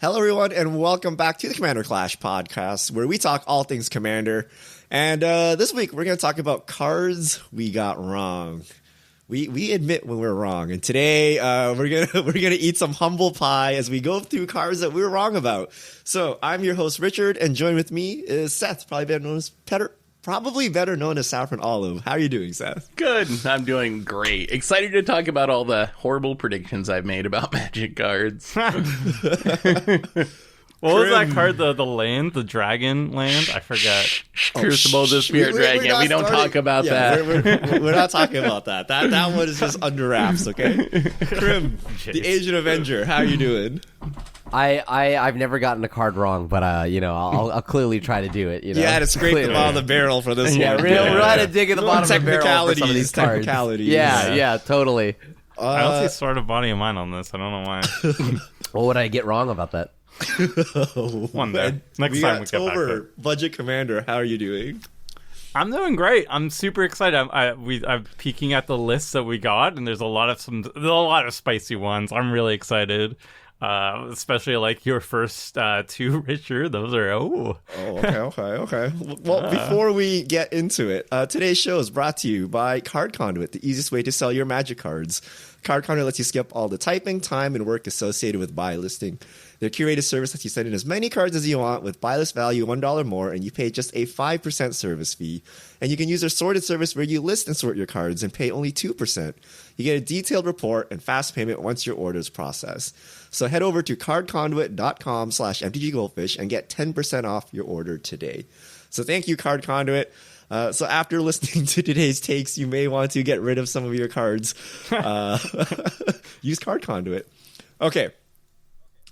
Hello, everyone, and welcome back to the Commander Clash podcast, where we talk all things Commander. And this week, we're going to talk about cards we got wrong. We admit when we're wrong, and today we're gonna eat some humble pie as we go through cards that we were wrong about. So I'm your host Richard, and joined with me is Seth, probably better known as Saffron Olive. How are you doing, Seth? Good. I'm doing great. Excited to talk about all the horrible predictions I've made about Magic cards. What was that card? The land? The dragon land? I forget. Crucible of the Spirit Dragon. We don't talk about that. We're not talking about that. That one is just under wraps, okay? Krim, the Asian Avenger. How are you doing? I've never gotten a card wrong, but I'll clearly try to do it. You know? You had to scrape the bottom of the barrel for this one. We're gonna dig at the bottom of the barrel for some of these cards. Yeah, totally. I don't see Sword of Body and Mind on this. I don't know why. What would I get wrong about that? One day. Next time we get back to it. Budget Commander, how are you doing? I'm doing great. I'm super excited. I'm peeking at the list that we got, and there's a lot of spicy ones. I'm really excited. Especially like your first two, Richard. Those are okay. Well, before we get into it, today's show is brought to you by Card Conduit, the easiest way to sell your Magic cards. Card Conduit lets you skip all the typing, time, and work associated with buy listing. Their curated service lets you send in as many cards as you want with buy list value $1 more, and you pay just a 5% service fee. And you can use their sorted service where you list and sort your cards and pay only 2%. You get a detailed report and fast payment once your order is processed. So head over to cardconduit.com/mtggoldfish and get 10% off your order today. So thank you, Card Conduit. So after listening to today's takes, you may want to get rid of some of your cards. Use Card Conduit. Okay.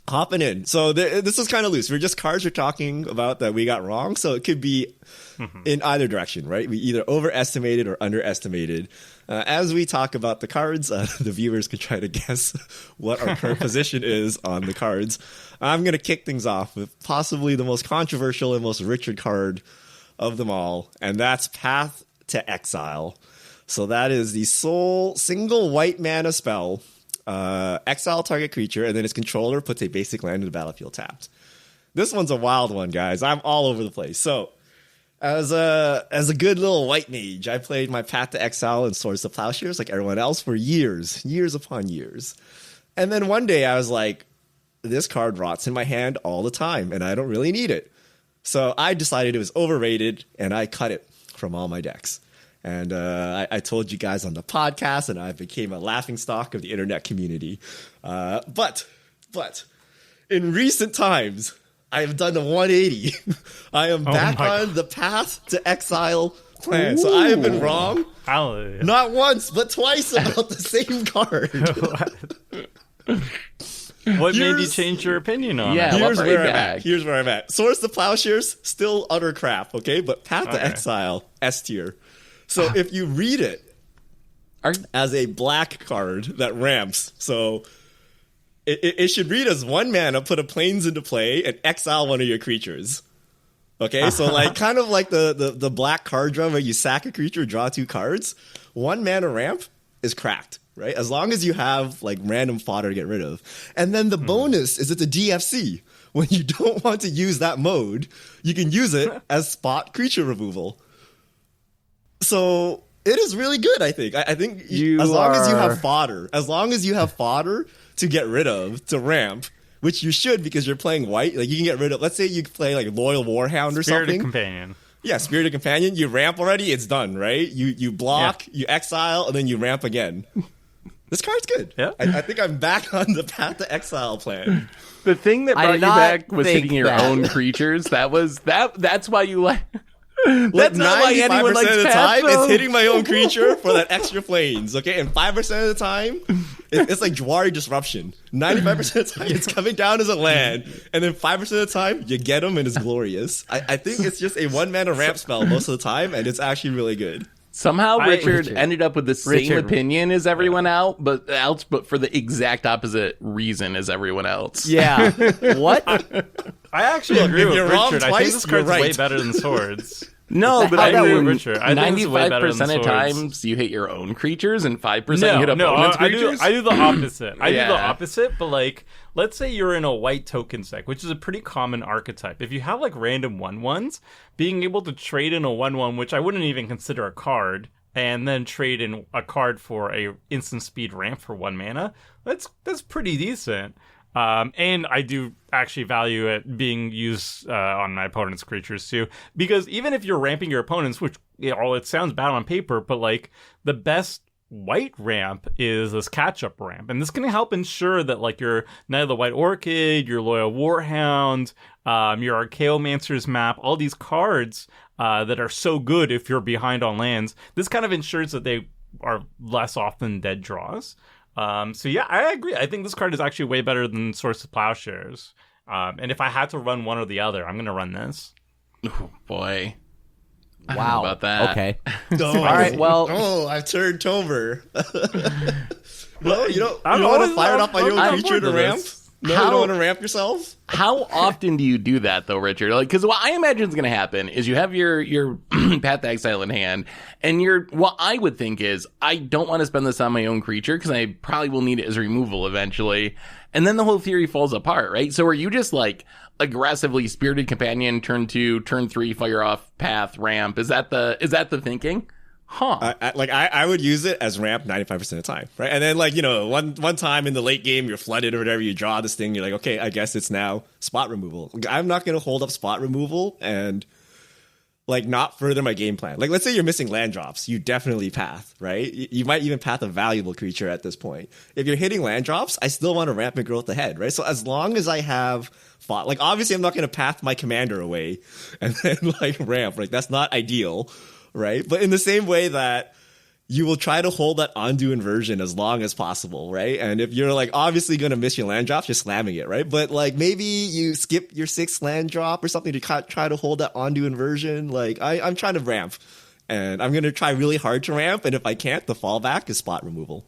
Hopping in. So this is kind of loose. We're just cards we're talking about that we got wrong. So it could be in either direction, right? We either overestimated or underestimated. As we talk about the cards, the viewers could try to guess what our current position is on the cards. I'm going to kick things off with possibly the most controversial and most Richard card of them all, and that's Path to Exile. So that is the sole single white mana spell. Exile target creature, and then its controller puts a basic land in the battlefield tapped. This one's a wild one, guys. I'm all over the place. So, as a good little white mage, I played my Path to Exile and Swords to Plowshares like everyone else for years upon years. And then one day I was like, this card rots in my hand all the time, and I don't really need it. So I decided it was overrated, and I cut it from all my decks. And I told you guys on the podcast, and I became a laughingstock of the internet community. But in recent times, I have done a 180. I am back on the Path to Exile plan. Ooh. So I have been wrong. Hallelujah. Not once, but twice about the same card. What made you change your opinion on it? Here's where I'm at. Swords to Plowshares, still utter crap, okay? But Path to Exile, S tier. So if you read it as a black card that ramps, so it should read as 1 mana, put a plains into play, and exile one of your creatures. Okay, so like kind of like the black card draw where you sack a creature, draw 2 cards. 1 mana ramp is cracked, right? As long as you have like random fodder to get rid of. And then the bonus is it's a DFC. When you don't want to use that mode, you can use it as spot creature removal. So it is really good, I think. I think as long as you have fodder to get rid of, to ramp, which you should because you're playing white. Like you can get rid of, let's say you play like Loyal Warhound or something. Spirited Companion. Yeah, Spirited Companion. You ramp already, it's done, right? You block, you exile, and then you ramp again. This card's good. Yeah. I think I'm back on the Path to Exile plan. The thing that brought you back was hitting your own creatures. That's why you like... That's not why anyone likes of the time, it's hitting my own creature for that extra plains, okay? And 5% of the time, it's like Jwari Disruption. 95% of the time, it's coming down as a land. And then 5% of the time, you get them and it's glorious. I think it's just a 1 mana ramp spell most of the time, and it's actually really good. Somehow Richard ended up with the same opinion as everyone else, but for the exact opposite reason as everyone else. Yeah. What? I actually agree with Richard. I think this card's way better than Swords. No, but I agree with mean, Richard. I think it's way better than 95% of swords. times you hit your own creatures and 5% hit No, opponent's I do creatures. the opposite. I do the Yeah. opposite, but like, let's say you're in a white token deck, which is a pretty common archetype. If you have like random 1/1s, being able to trade in a 1/1, which I wouldn't even consider a card, and then trade in a card for a instant speed ramp for 1 mana, that's pretty decent. And I do actually value it being used on my opponent's creatures too, because even if you're ramping your opponents, which it sounds bad on paper, but like the best white ramp is this catch-up ramp, and this can help ensure that like your Knight of the White Orchid, your Loyal Warhound, your Archaeomancer's Map, all these cards that are so good if you're behind on lands, this kind of ensures that they are less often dead draws. So yeah, I agree. I think this card is actually way better than Swords to Plowshares. And if I had to run one or the other, I'm going to run this. Oh, boy. I don't Wow. know about that. Okay. All right, well- I've turned Tomer. Well, you don't I'm want always- to fire it off by your I'm own creature bored to of ramp? this. No, you How- don't want to ramp yourself? How often do you do that, though, Richard? Like, because what I imagine is going to happen is you have your Path to Exile in hand, and what I would think is, I don't want to spend this on my own creature, because I probably will need it as removal eventually, and then the whole theory falls apart, right? So are you just, like, aggressively Spirited Companion, turn 2, turn 3, fire off, path, ramp? Is that the thinking? Huh. I would use it as ramp 95% of the time, right? And then, like, you know, one time in the late game, you're flooded or whatever, you draw this thing, you're like, okay, I guess it's now spot removal. I'm not going to hold up spot removal and, like, not further my game plan. Like, let's say you're missing land drops, you definitely path, right? You might even path a valuable creature at this point. If you're hitting land drops, I still want to ramp and growth ahead, right? So as long as I have fought, like, obviously I'm not going to path my commander away and then, like, ramp. Like, that's not ideal. Right. But in the same way that you will try to hold that undo inversion as long as possible. Right. And if you're like obviously going to miss your land drops, you're slamming it. Right. But like maybe you skip your 6th land drop or something to try to hold that undo inversion. Like I'm trying to ramp and I'm going to try really hard to ramp. And if I can't, the fallback is spot removal.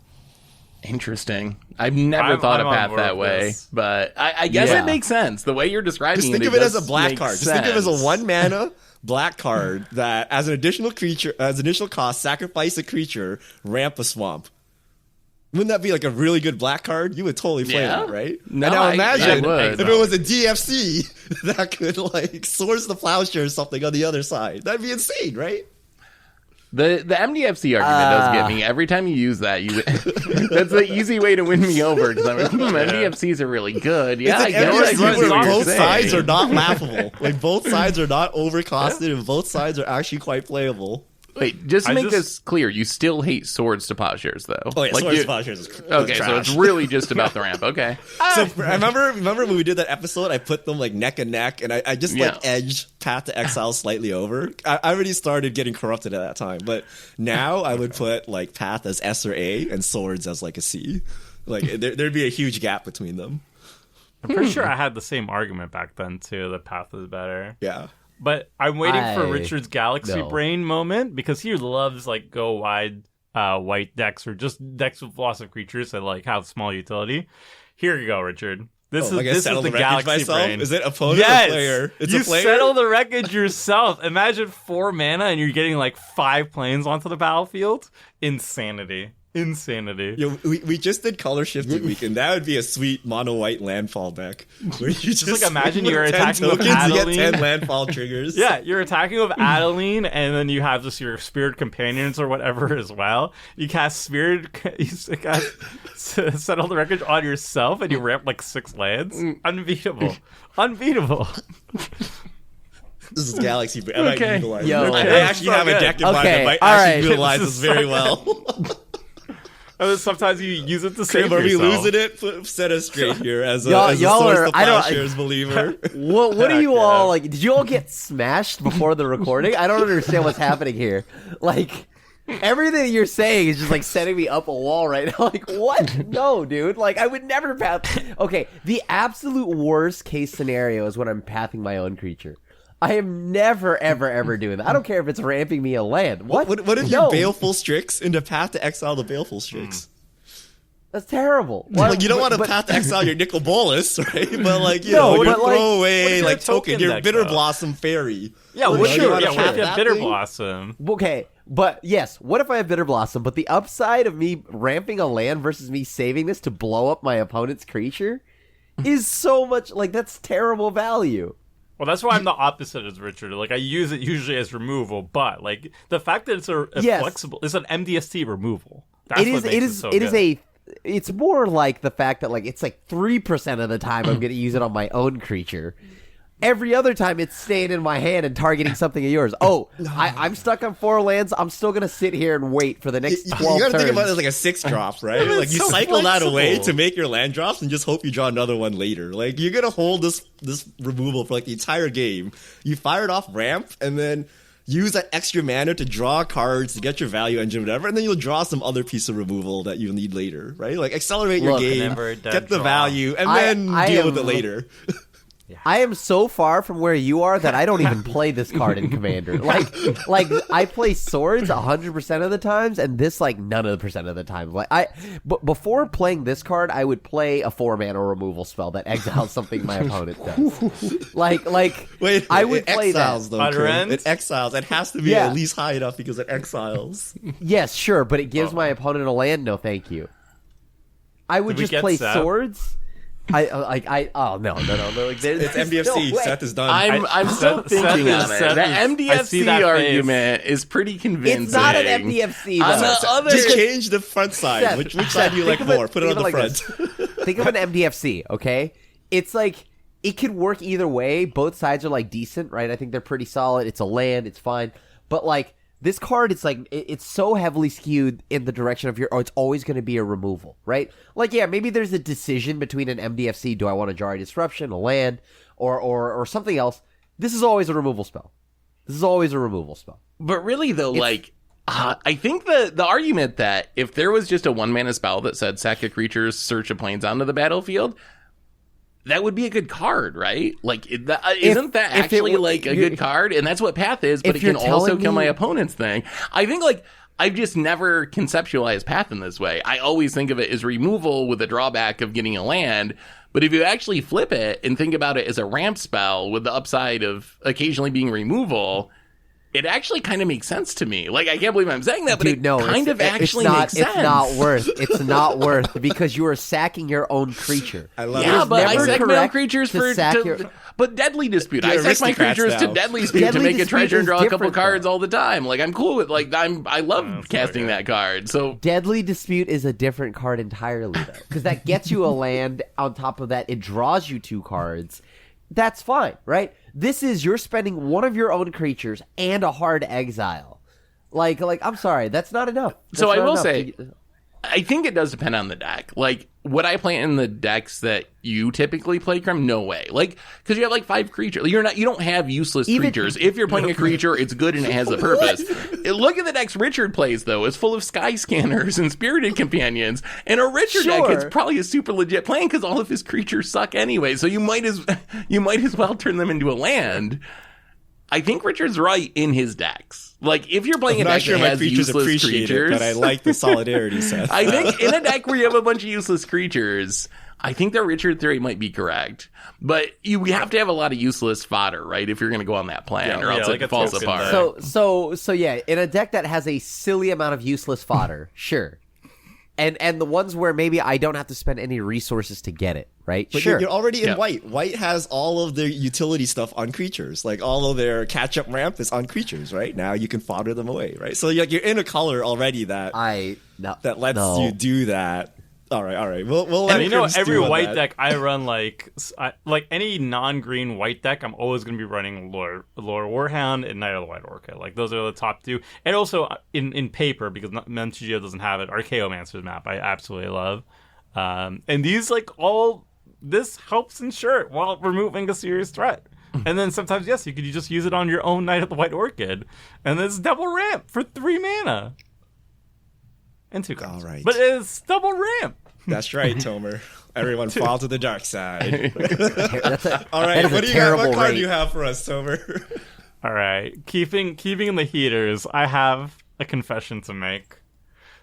Interesting. I've never thought I'm of on path board that with way, this. but I guess Yeah. it makes sense. The way you're describing Just think of it as a does black make card. Just think of it as a sense. 1 mana black card that as an additional creature, as initial cost, sacrifice a creature, ramp a swamp. Wouldn't that be like a really good black card? You would totally play Yeah. that, right? No, and now I imagine would. if it was a DFC that could like Swords to Plowshare or something on the other side. That'd be insane, right? The MDFC argument does get me. Every time you use that, that's the easy way to win me over because I'm like, MDFCs are really good. Yeah, I It's get an what MDFC you're where both saying. sides are not laughable. Like both sides are not overcosted and both sides are actually quite playable. Wait, just to I make just- this clear, you still hate Swords to Plowshares, though. Oh yeah, Like, Swords you- to Plowshares is Okay, so trash. it's really just about the ramp. Okay. So I remember when we did that episode, I put them like neck and neck, and I just like edged Path to Exile slightly over. I already started getting corrupted at that time, but now I would put like Path as S or A and Swords as like a C. Like there'd be a huge gap between them. I'm pretty sure I had the same argument back then too. The path is better. Yeah. But I'm waiting for I Richard's Galaxy know. Brain moment because he loves like go wide white decks or just decks with lots of creatures that like have small utility. Here you go, Richard. This Like I is settled the the wreckage Galaxy myself. Brain. Is it opponent Yes, or player? It's you a player. settle the wreckage yourself. Imagine 4 mana and you're getting like 5 planes onto the battlefield. Insanity. Yo, we just did color shifting weekend. That would be a sweet mono white landfall deck. Where you just like, imagine you're with 10 attacking with tokens, you get Adeline. 10 landfall triggers. Yeah, you're attacking with Adeline, and then you have just your Spirit Companions or whatever as well. You cast Settle the Wreckage on yourself, and you ramp like 6 lands. Unbeatable. Unbeatable. This is Galaxy Brain. I might Okay. utilize Yo. it. I Okay. actually have a deck in mind Okay, that might all actually right. utilize This this is very so well. And then sometimes you use it to save Are we yourself. losing it? Set us straight here as a, Y'all- as a y'all Swords are- to I don't- Plowshares believer. What are you Yeah. all like? Did you all get smashed before the recording? I don't understand what's happening here. Like everything you're saying is just like setting me up a wall right now. Like what? No, dude. Like I would never path. Okay, the absolute worst case scenario is when I'm pathing my own creature. I am never, ever, ever doing that. I don't care if it's ramping me a land. What? What if No. you Baleful Strix into Path to Exile the Baleful Strix? That's terrible. Like, you don't want to but- path to exile your Nicol Bolas, right? But like, you No, know, your but, like, throwaway what if like you're a token token, your deck, Bitter though? Blossom Fairy. Yeah, You what know, if you you wanna have path a that Bitter thing? Blossom? Okay, but yes, what if I have Bitter Blossom, but the upside of me ramping a land versus me saving this to blow up my opponent's creature is so much, like, that's terrible value. Well, that's why I'm the opposite as Richard. Like, I use it usually as removal, but like the fact that it's a Yes. flexible, it's an MDST removal. That's It what is, makes it is, so it is good. it's more like the fact that, like, it's like 3% of the time I'm going to use it on my own creature. Every other time it's staying in my hand and targeting something of yours. Oh, I'm stuck on 4 lands. I'm still going to sit here and wait for the next 12 You gotta turns. think about it as like a 6-drop, right? But Like it's you so cycle that away flexible. to make your land drops and just hope you draw another one later. Like you're gonna hold this removal for like the entire game. You fire it off ramp and then use that extra mana to draw cards to get your value engine, whatever, and then you'll draw some other piece of removal that you'll need later, right? Like accelerate your Look, game, never dead get the draw. value, and I- then I deal am- with it later. I am so far from where you are that I don't even play this card in Commander. Like I play swords 100% of the times, and this like none of the percent of the time. But before playing this card, I would play a 4-mana removal spell that exiles something my opponent does. Like Wait, I would it play exiles that. though. Utter Kurt. ends? It exiles. It has to be Yeah. at least high enough because it exiles. Yes, sure, but it gives my opponent a land. No, thank you. I would Did we just get play Seth? swords. Oh no. Like, It's MDFC. Seth is done. I'm still Seth- thinking Seth on is- it. Seth The is- I see MDFC that argument is pretty convincing. it's not an MDFC. On though. the other, Just change the front side. Seth, which Seth, side do you like think of it- more? Put it on think the of it front. like Think of an MDFC, okay? It's like it could work either way. Both sides are like decent, right? I think they're pretty solid. It's a land, it's fine. But like this card, it's like it's so heavily skewed in the direction of it's always going to be a removal, right? Like, yeah, maybe there's a decision between an MDFC. Do I want to Jari Disruption, a land, or something else? This is always a removal spell. This is always a removal spell. but really though, like I think the argument that if there was just a 1-mana spell that said sack a creature's search a plains onto the battlefield, that would be a good card, right? Like, isn't that if it actually were- like a you're- good card? And that's what Path is, but if it can you're also telling kill my me- opponent's thing. I think like I've just never conceptualized Path in this way. I always think of it as removal with the drawback of getting a land. But if you actually flip it and think about it as a ramp spell with the upside of occasionally being removal, it actually kind of makes sense to me. Like, I can't believe I'm saying that, but Dude, it no, kind of actually makes sense. It's not worth. It's not worth because you are sacking your own creature. I love Yeah, it. but I never sack my own correct creatures to for sack your- but Deadly Dispute. I You're sack my aristocrats creatures now. to Deadly Dispute to Deadly make a Dispute treasure and is draw a couple different, cards though. all the time. Like, I'm cool with I love casting that card. So Deadly Dispute is a different card entirely, though, because that gets you a land. On top of that, it draws you 2 cards. That's fine, right? This is you're spending one of your own creatures and a hard exile. Like I'm sorry, that's not enough. So That's I not will enough say- to- I think it does depend on the deck. Like, would I play in the decks that you typically play, Crim? No way. Like, because you have like 5 creatures. You don't have useless creatures. If you're playing a creature, it's good and it has a purpose. Look at the decks Richard plays, though. It's full of Sky Scanners and Spirited Companions. And a Richard deck Sure. is probably a super legit plan because all of his creatures suck anyway. So you might as well turn them into a land. I think Richard's right in his decks. Like, if you're playing I'm a not deck sure that my has creatures useless appreciate creatures, it, but I like the solidarity, Seth. I think in a deck where you have a bunch of useless creatures, I think the Richard theory might be correct. But you have to have a lot of useless fodder, right? If you're going to go on that plan, or else like it a falls token apart. deck. So yeah, in a deck that has a silly amount of useless fodder, sure. And the ones where maybe I don't have to spend any resources to get it, right? But sure. you're already in Yeah. white. White has all of their utility stuff on creatures. Like all of their catch-up ramp is on creatures, right? Now you can fodder them away, right? So you're in a color already that that lets you do that. All right. We'll let And you know, Crim every stew on white that. deck I run, like any non-green white deck, I'm always going to be running Lore Warhound and Knight of the White Orchid. Like, those are the top 2. And also, in paper, because MTGO doesn't have it, Archaeomancer's map, I absolutely love. And these, this helps ensure it while removing a serious threat. And then sometimes, yes, you could just use it on your own Knight of the White Orchid. And it's double ramp for 3 mana. And 2 cards. All right. But it's double ramp. That's right, Tomer. Everyone fall to the dark side. That's a, All right, that is what a do you got? terrible What card rate. do you have for us, Tomer? All right, keeping in the heaters, I have a confession to make.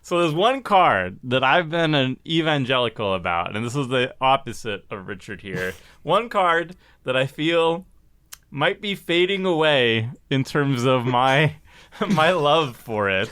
So there's one card that I've been an evangelical about, and this is the opposite of Richard here. One card that I feel might be fading away in terms of my love for it.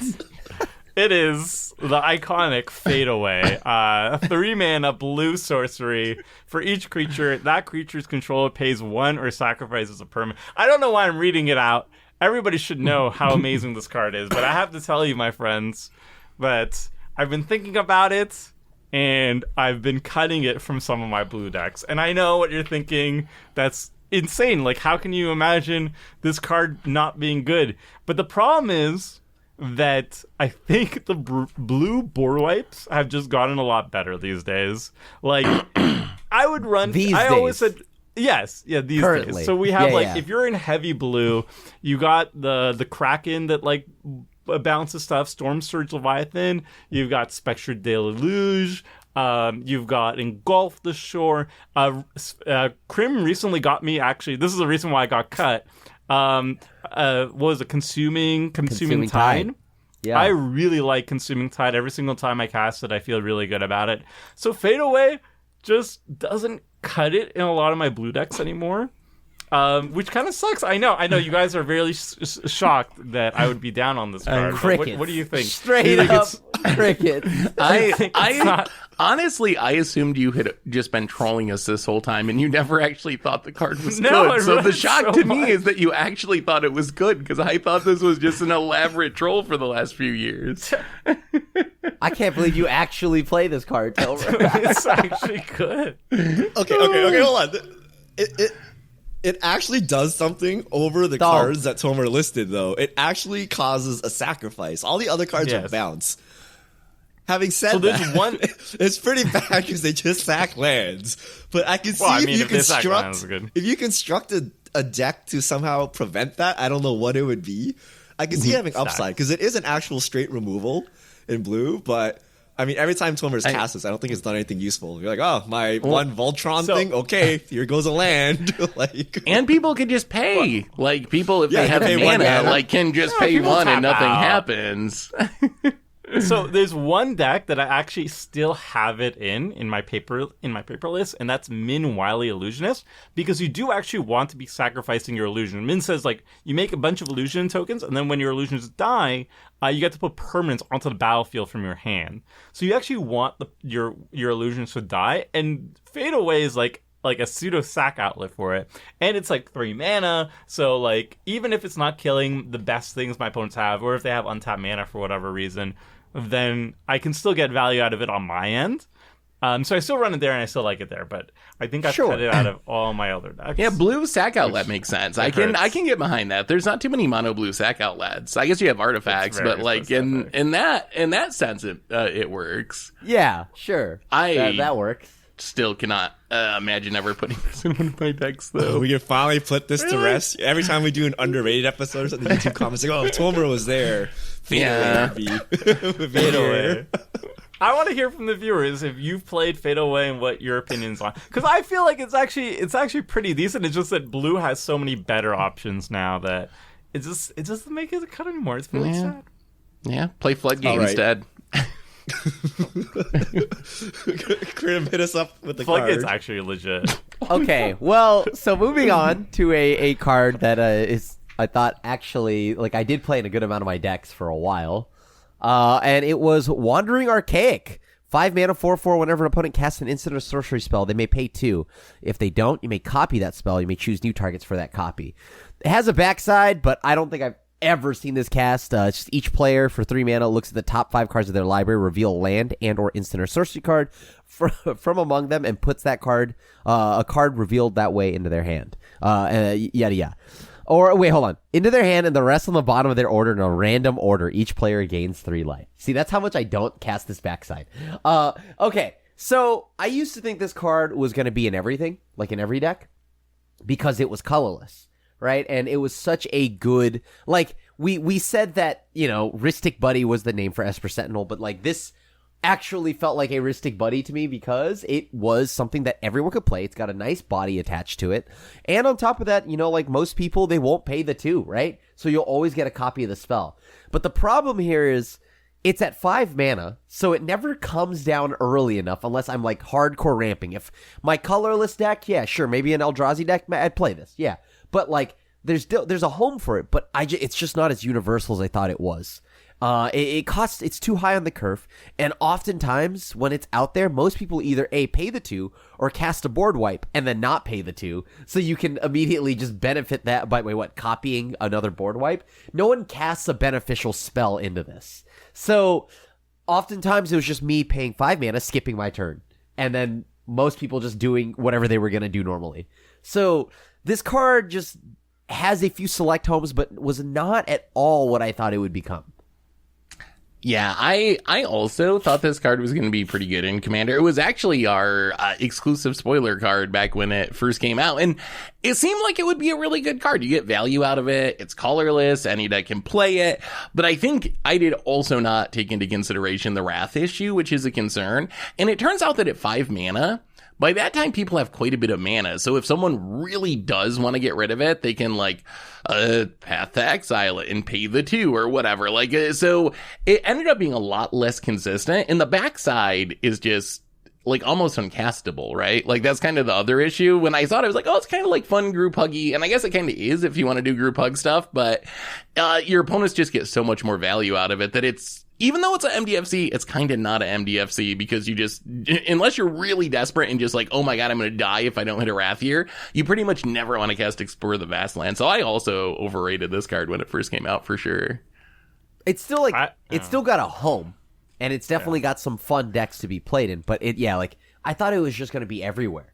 It is the iconic Fade Away. 3-mana blue sorcery. For each creature, that creature's controller pays 1 or sacrifices a permanent. I don't know why I'm reading it out. Everybody should know how amazing this card is, but I have to tell you, my friends, that I've been thinking about it, and I've been cutting it from some of my blue decks. And I know what you're thinking. That's insane. Like, how can you imagine this card not being good? But the problem is that I think the blue board wipes have just gotten a lot better these days. Like, I would run... always said... Yes, yeah, these Currently. days. So we have, Yeah. if you're in heavy blue, you got the Kraken that, like, bounces stuff, Storm Surge Leviathan, you've got Spectre Deluge, you've got Engulf the Shore. Crim recently got me, actually, this is the reason why I got cut. What was it? Consuming Tide. Yeah. I really like Consuming Tide. Every single time I cast it, I feel really good about it. So Fade Away just doesn't cut it in a lot of my blue decks anymore, which kind of sucks. I know. You guys are very shocked that I would be down on this card. Crickets. What do you think? Straight up crickets. Honestly, I assumed you had just been trolling us this whole time, and you never actually thought the card was No, good. I So read the it shock so to me much. is that you actually thought it was good, because I thought this was just an elaborate troll for the last few years. I can't believe you actually play this card, Tilber. It's actually good. Okay, hold on. It actually does something over the cards that Tomer listed, though. It actually causes a sacrifice. All the other cards are Yes. bounce. Having said So there's that, one- it's pretty bad because they just sack lands. But I can see Well, I mean, if if they sack lands, good. if you construct a deck to somehow prevent that, I don't know what it would be. I can see having upside because it is an actual straight removal in blue, but I mean, every time Tomer's cast this, I don't think it's done anything useful. You're like, oh, my one Voltron thing? Okay, here goes a land. Like, And people can just pay. Like, people, if they have pay one mana, mana. like, can just Yeah, pay people one and tap nothing out. happens. So there's one deck that I actually still have it in my paper list, and that's Min Wily Illusionist, because you do actually want to be sacrificing your illusion. Min says, like, you make a bunch of illusion tokens, and then when your illusions die, you get to put permanents onto the battlefield from your hand. So you actually want your illusions to die, and Fade Away is like a pseudo sack outlet for it, and it's like 3 mana. So like, even if it's not killing the best things my opponents have, or if they have untapped mana for whatever reason, then I can still get value out of it on my end. So I still run it there, and I still like it there, but I think I've cut it out of all my other decks. Yeah, blue sack outlet makes sense. I can hurts. get behind that. There's not too many mono blue sack outlets. I guess you have artifacts, It's very but like specific. in that sense, it works. Yeah, sure. That works. Still cannot imagine ever putting this in one of my decks, though. we can finally put this to rest. Every time we do an underrated episode, the YouTube comments like, oh, if Tomer was there, Yeah. would be Fade Away. I want to hear from the viewers if you've played Fade Away and what your opinions on. Because I feel like it's actually pretty decent. It's just that blue has so many better options now that it doesn't make it a cut anymore. It's really sad. Yeah, play Floodgate All right. instead. Crim, hit us up with the I feel like card. it's actually legit. Okay, well, so moving on to a card that is, I thought actually, like, I did play in a good amount of my decks for a while. And it was Wandering Archaic. 5 mana, 4/4. Whenever an opponent casts an instant or sorcery spell, they may pay 2. If they don't, you may copy that spell. You may choose new targets for that copy. It has a backside, but I don't think I've ever seen this cast. It's just each player for 3 mana looks at the top 5 cards of their library, reveal a land and or instant or sorcery card from among them, and puts that card, a card revealed that way, into their hand. Yada yada. Or, wait, hold on. Into their hand, and the rest on the bottom of their order in a random order. Each player gains 3 life. See, that's how much I don't cast this backside. Okay, so I used to think this card was going to be in everything, like in every deck, because it was colorless, right? And it was such a good, like, we said that, you know, Rhystic Buddy was the name for Esper Sentinel, but, like, this actually felt like a Rhystic Buddy to me because it was something that everyone could play. It's got a nice body attached to it. And on top of that, you know, like most people, they won't pay the 2, right? So you'll always get a copy of the spell. But the problem here is it's at 5 mana, so it never comes down early enough unless I'm like hardcore ramping. If my colorless deck, yeah, sure, maybe an Eldrazi deck, I'd play this, yeah. But like, there's a home for it, but it's just not as universal as I thought it was. It's too high on the curve, and oftentimes when it's out there, most people either pay the 2 or cast a board wipe and then not pay the 2, so you can immediately just benefit that by copying another board wipe. No one casts a beneficial spell into this, so oftentimes it was just me paying 5 mana, skipping my turn, and then most people just doing whatever they were going to do normally. So this card just has a few select homes, but was not at all what I thought it would become. Yeah, I also thought this card was going to be pretty good in Commander. It was actually our exclusive spoiler card back when it first came out, and it seemed like it would be a really good card. You get value out of it. It's colorless. Any deck can play it. But I think I did also not take into consideration the Wrath issue, which is a concern. And it turns out that at 5 mana, by that time, people have quite a bit of mana. So if someone really does want to get rid of it, they can Path to Exile it and pay the 2 or whatever. So it ended up being a lot less consistent. And the backside is just almost uncastable, right? That's kind of the other issue. When I thought, I was like, oh, it's kind of like fun group huggy. And I guess it kind of is if you want to do group hug stuff. But your opponents just get so much more value out of it that even though it's an MDFC, it's kind of not an MDFC because unless you're really desperate and just oh my god, I'm going to die if I don't hit a Wrath here, you pretty much never want to cast Explore the Vastland. So I also overrated this card when it first came out for sure. It's still it's still got a home, and it's definitely got some fun decks to be played in, but I thought it was just going to be everywhere.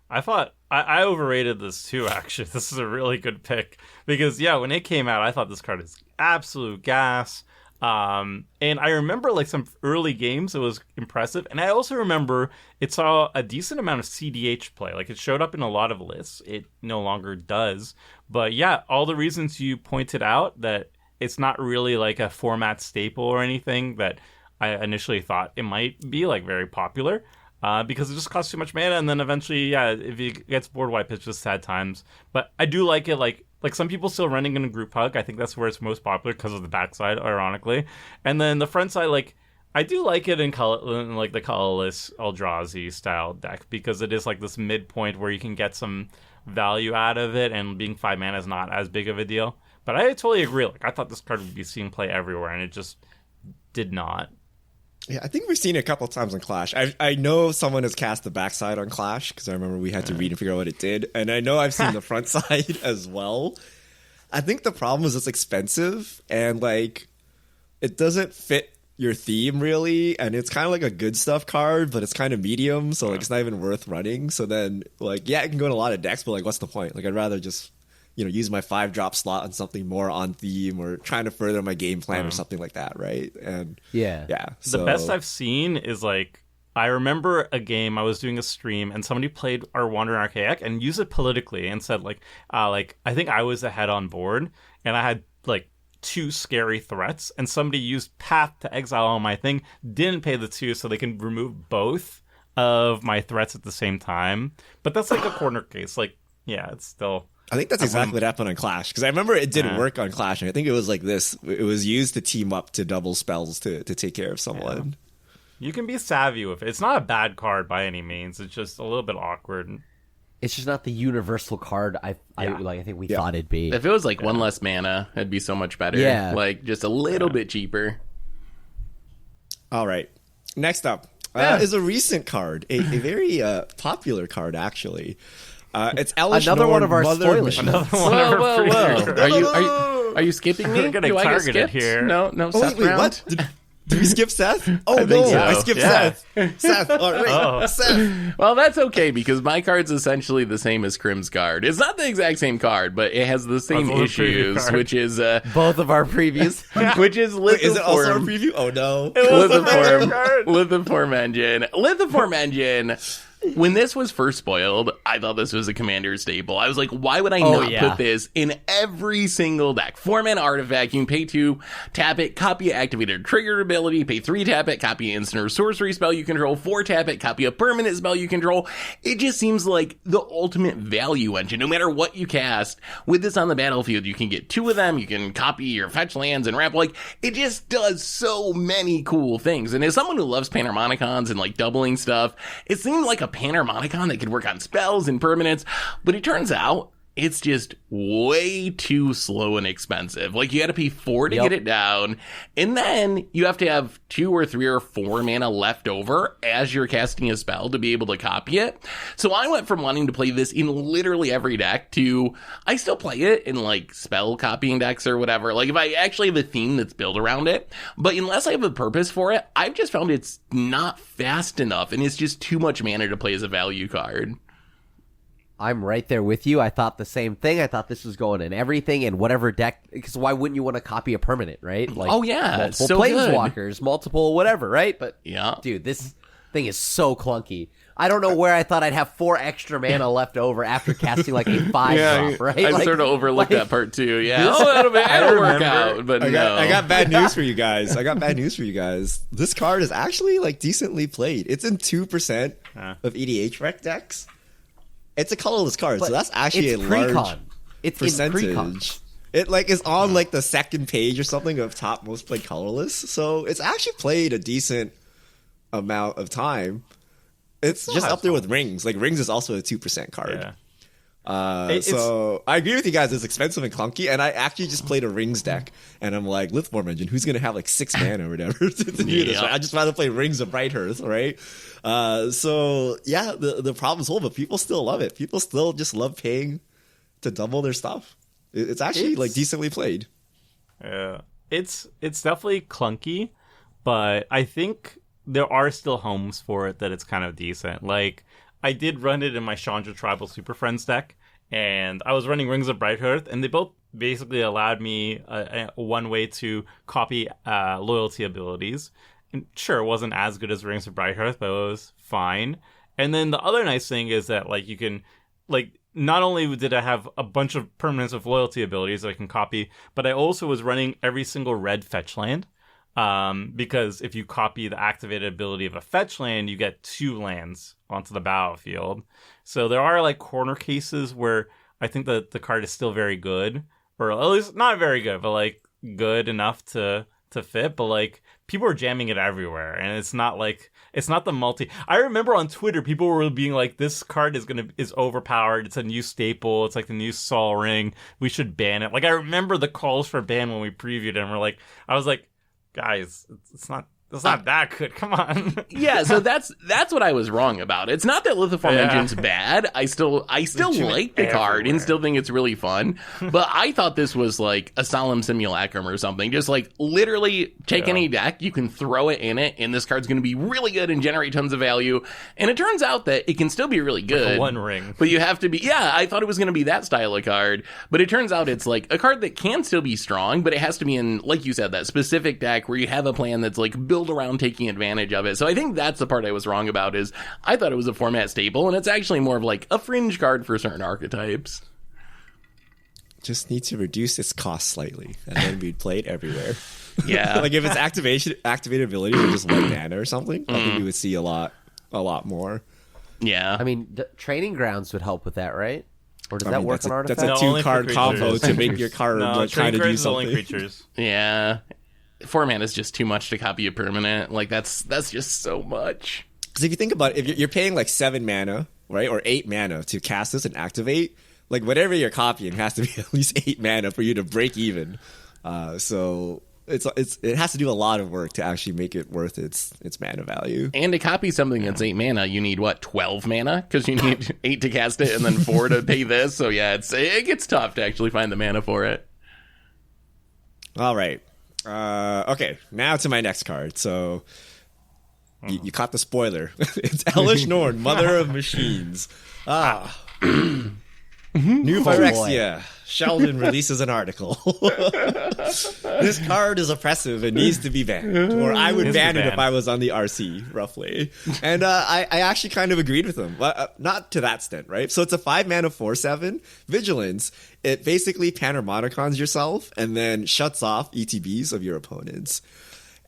I thought I overrated this too, actually. This is a really good pick because, yeah, when it came out, I thought this card is absolute gas. And I remember some early games, it was impressive. And I also remember it saw a decent amount of CDH play. It showed up in a lot of lists. It no longer does. But yeah, all the reasons you pointed out, that it's not really a format staple or anything that I initially thought it might be very popular. Because it just costs too much mana, and then eventually, yeah, if it gets board wipe, it's just sad times. But I do like it, like some people still running in a group hug. I think that's where it's most popular because of the backside, ironically. And then the front side, I do like it in the colorless Eldrazi style deck because it is this midpoint where you can get some value out of it, and being 5 mana is not as big of a deal. But I totally agree. I thought this card would be seeing play everywhere, and it just did not. Yeah, I think we've seen it a couple of times on Clash. I know someone has cast the backside on Clash because I remember we had to read and figure out what it did. And I know I've seen the front side as well. I think the problem is it's expensive and it doesn't fit your theme really. And it's kind of a good stuff card, but it's kind of medium. So it's not even worth running. So then yeah, it can go in a lot of decks, but what's the point? I'd rather just use my 5-drop slot on something more on theme or trying to further my game plan or something like that, right? And yeah. So the best I've seen is I remember a game, I was doing a stream and somebody played our Wandering Archaic and used it politically and said I think I was ahead on board and I had 2 scary threats and somebody used Path to Exile on my thing, didn't pay the 2 so they can remove both of my threats at the same time. But that's a corner case. Yeah, it's still... I think that's exactly what happened on Clash because I remember it didn't work on Clash, and I think it was this. It was used to team up to double spells to take care of someone. Yeah. You can be savvy with it. It's not a bad card by any means. It's just a little bit awkward. It's just not the universal card I think we thought it'd be. If it was one less mana, it'd be so much better. Yeah. Just a little bit cheaper. All right. Next up is a recent card, a very popular card actually. It's Elesh another Norn, one of our Mother spoilers. Whoa. Are you skipping me? We're getting Do I get targeted skipped? here. No, Oh, Seth wait, round? what? Did we skip Seth? Oh, I think so. I skipped Yeah. Seth. All right, Seth. Well, that's okay because my card's essentially the same as Crim's card. It's not the exact same card, but it has the same Also the preview issues, card. which is Both of our previews. which is Wait, is it also a Lithiform. preview? Oh, no. Lithiform engine. Lithiform engine When this was first spoiled, I thought this was a commander staple. I was like, why would I not yeah. put this in every single deck? 4-mana artifact, you can pay 2, tap it, copy a activated trigger ability, pay 3, tap it, copy an instant or sorcery spell you control, 4, tap it, copy a permanent spell you control. It just seems like the ultimate value engine. No matter what you cast, with this on the battlefield, you can get 2 of them, you can copy your fetch lands and wrap. Like, it just does so many cool things. And as someone who loves Panharmonicons and like doubling stuff, it seemed like a Panharmonicon that could work on spells and permanents, but it turns out it's just way too slow and expensive. Like, you got to pay 4 to get it down, and then you have to have 2 or 3 or 4 mana left over as you're casting a spell to be able to copy it. So I went from wanting to play this in literally every deck to I still play it in like spell copying decks or whatever. Like, if I actually have a theme that's built around it, but unless I have a purpose for it, I've just found it's not fast enough, and it's just too much mana to play as a value card. I'm right there with you. I thought the same thing. I thought this was going in everything in whatever deck. Because why wouldn't you want to copy a permanent, right? Like, oh yeah, multiple so planeswalkers, multiple whatever, right? But yeah, dude, this thing is so clunky. I don't know where I thought I'd have 4 extra mana left over after casting like a 5 drop, right? I like, sort of overlooked that part too. Yeah, that'll work out. But I got bad news for you guys. This card is actually like decently played. It's in 2% of EDH rec decks. It's a colorless card, so that's actually a large percentage. It like is on like the second page or something of top most played colorless. So it's actually played a decent amount of time. It's just up there with Rings. Like, Rings is also a 2% card. Yeah. So I agree with you guys. It's expensive and clunky, and I actually just played a Rings deck, and I'm like, Lithform Engine, who's gonna have like 6 mana or whatever to do this? Right? I just rather play Rings of Brighthearth, right? So yeah, the problem's whole, but people still love it. People still just love paying to double their stuff. It's actually like decently played. Yeah, it's definitely clunky, but I think there are still homes for it that it's kind of decent. Like, I did run it in my Chandra Tribal Super Friends deck, and I was running Rings of Brighthearth, and they both basically allowed me one way to copy loyalty abilities. And sure, it wasn't as good as Rings of Brighthearth, but it was fine. And then the other nice thing is that, like, you can, like, not only did I have a bunch of permanents of loyalty abilities that I can copy, but I also was running every single red fetch land. Because if you copy the activated ability of a fetch land, you get 2 lands onto the battlefield. So there are like corner cases where I think that the card is still very good, or at least not very good, but like good enough to fit. But like, people are jamming it everywhere, and it's not the multi. I remember on Twitter people were being like, this card is overpowered, it's a new staple, it's like the new Sol Ring, we should ban it. Like, I remember the calls for ban when we previewed it, and I was like, guys, it's not that good. Come on. Yeah, so that's what I was wrong about. It's not that Lithiform Engine's bad. I still like the card and still think it's really fun. But I thought this was like a Solemn Simulacrum or something. Just like literally take any deck, you can throw it in it, and this card's going to be really good and generate tons of value. And it turns out that it can still be really good. Like One Ring. But you have to be, I thought it was going to be that style of card. But it turns out it's like a card that can still be strong, but it has to be in, like you said, that specific deck where you have a plan that's like built around taking advantage of it. So I think that's the part I was wrong about, is I thought it was a format staple, and it's actually more of like a fringe card for certain archetypes. Just need to reduce its cost slightly, and then we'd play it everywhere. Yeah. Like, if its activated ability were just 1 mana or something, I think we would see a lot more. Yeah. I mean, Training Grounds would help with that, right? Or does that work on artifacts? That's a No, only for 2-card combo creatures. to make your card like kind of do only something. creatures. Yeah. 4 mana is just too much to copy a permanent. Like, that's just so much. Because if you think about it, if you're paying like 7 mana, right, or 8 mana to cast this and activate, like whatever you're copying has to be at least 8 mana for you to break even. So it has to do a lot of work to actually make it worth its mana value. And to copy something that's 8 mana, you need, 12 mana? Because you need 8 to cast it and then 4 to pay this. So yeah, it gets tough to actually find the mana for it. All right. Okay, now to my next card. So you caught the spoiler. It's Elesh Norn, Mother of Machines. New Phyrexia. Sheldon releases an article. This card is oppressive and needs to be banned. Or I would ban it if I was on the RC, roughly. And I actually kind of agreed with him. But not to that extent, right? So it's a 5-mana 4/7. Vigilance. It basically Panharmonicons yourself and then shuts off ETBs of your opponents.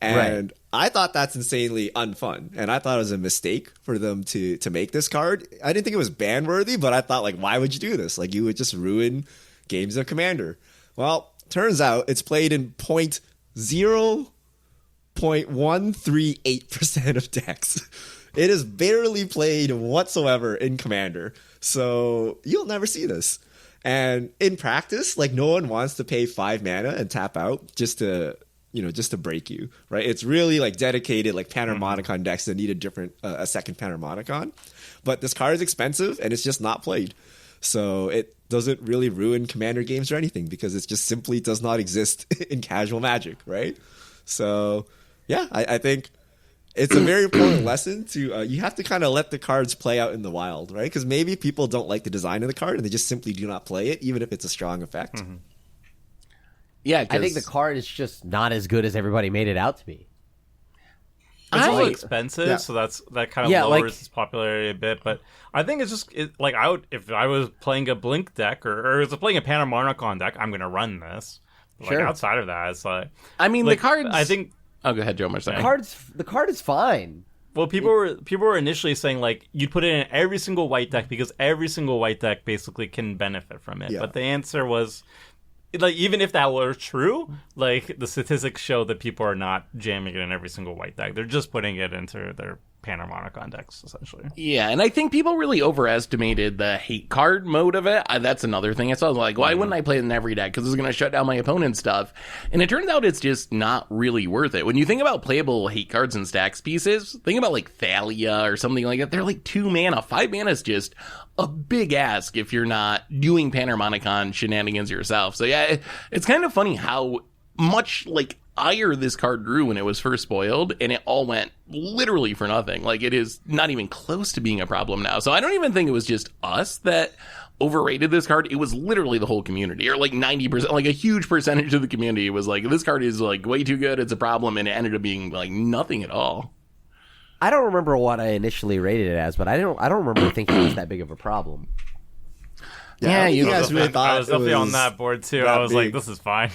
And I thought that's insanely unfun. And I thought it was a mistake for them to make this card. I didn't think it was ban worthy, but I thought, like, why would you do this? Like, you would just ruin games of Commander. Well, turns out it's played in 0.138% of decks. It is barely played whatsoever in Commander. So you'll never see this. And in practice, like, no one wants to pay 5 mana and tap out just to break you, right? It's really like dedicated like Panharmonicon decks that need a second Panharmonicon. But this card is expensive and it's just not played. So it doesn't really ruin Commander games or anything because it just simply does not exist in casual Magic, right? So yeah, I think it's a very important lesson to you have to kind of let the cards play out in the wild, right? Because maybe people don't like the design of the card and they just simply do not play it, even if it's a strong effect. Mm-hmm. Yeah, I think the card is just not as good as everybody made it out to be. It's also expensive, so that kind of lowers its popularity a bit. But I think it's just I would, if I was playing a Blink deck or was playing a Panharmonicon deck, I'm gonna run this. But sure. Like outside of that, it's like the cards. I think. Oh, go ahead, Joe. The card is fine. Well, people were initially saying like you'd put it in every single white deck because every single white deck basically can benefit from it. Yeah. But the answer was, like, even if that were true, like, the statistics show that people are not jamming it in every single white deck. They're just putting it into their Panharmonicon decks, essentially. Yeah, and I think people really overestimated the hate card mode of it. That's another thing. I saw, like, why wouldn't I play it in every deck? Because it's going to shut down my opponent's stuff. And it turns out it's just not really worth it. When you think about playable hate cards and stacks pieces, think about, like, Thalia or something like that. They're, like, 2 mana. 5 mana is just a big ask if you're not doing Panharmonicon shenanigans yourself. So yeah, it's kind of funny how much like ire this card grew when it was first spoiled, and it all went literally for nothing. Like, it is not even close to being a problem now. So I don't even think it was just us that overrated this card. It was literally the whole community, or like 90%, like a huge percentage of the community was like, this card is like way too good, it's a problem, and it ended up being like nothing at all. I don't remember what I initially rated it as, but I don't remember thinking it was that big of a problem. Yeah, you guys really thought I was definitely on that board too. I was like, this is fine.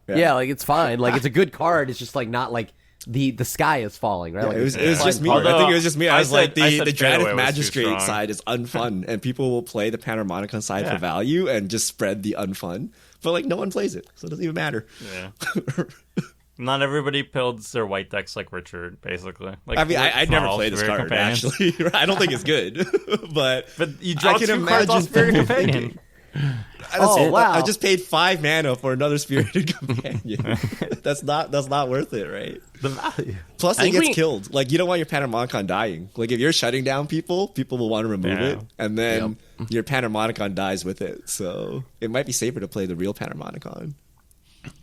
Yeah, like, it's fine. Like, it's a good card. It's just like not like the sky is falling, right? Yeah, like, it was just me. Although, I think it was just me. I was like, the Dradic was Magistrate side is unfun, and people will play the Panharmonicon side for value and just spread the unfun. But like, no one plays it, so it doesn't even matter. Yeah. Not everybody builds their white decks like Richard, basically. Like, I mean, I'd never played this card, actually. I don't think it's good. but you draw 2 cards off Spirited Companion. Wow. I just paid 5 mana for another Spirited Companion. That's not worth it, right? The value. Plus, it gets killed. Like, you don't want your Panharmonicon dying. Like, if you're shutting down people will want to remove it, and then your Panharmonicon dies with it. So it might be safer to play the real Panharmonicon.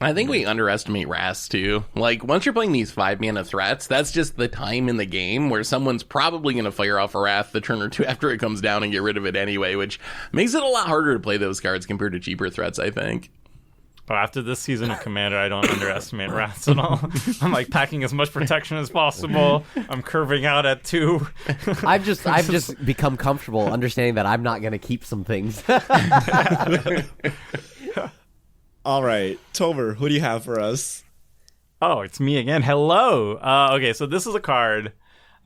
I think we underestimate Wrath too. Like, once you're playing these 5 mana threats, that's just the time in the game where someone's probably going to fire off a Wrath the turn or two after it comes down and get rid of it anyway, which makes it a lot harder to play those cards compared to cheaper threats, I think. But after this season of Commander, I don't underestimate Wraths at all. I'm like packing as much protection as possible. I'm curving out at 2. I've just become comfortable understanding that I'm not going to keep some things. All right, Tomer, who do you have for us? Oh, it's me again. Hello. Okay, so this is a card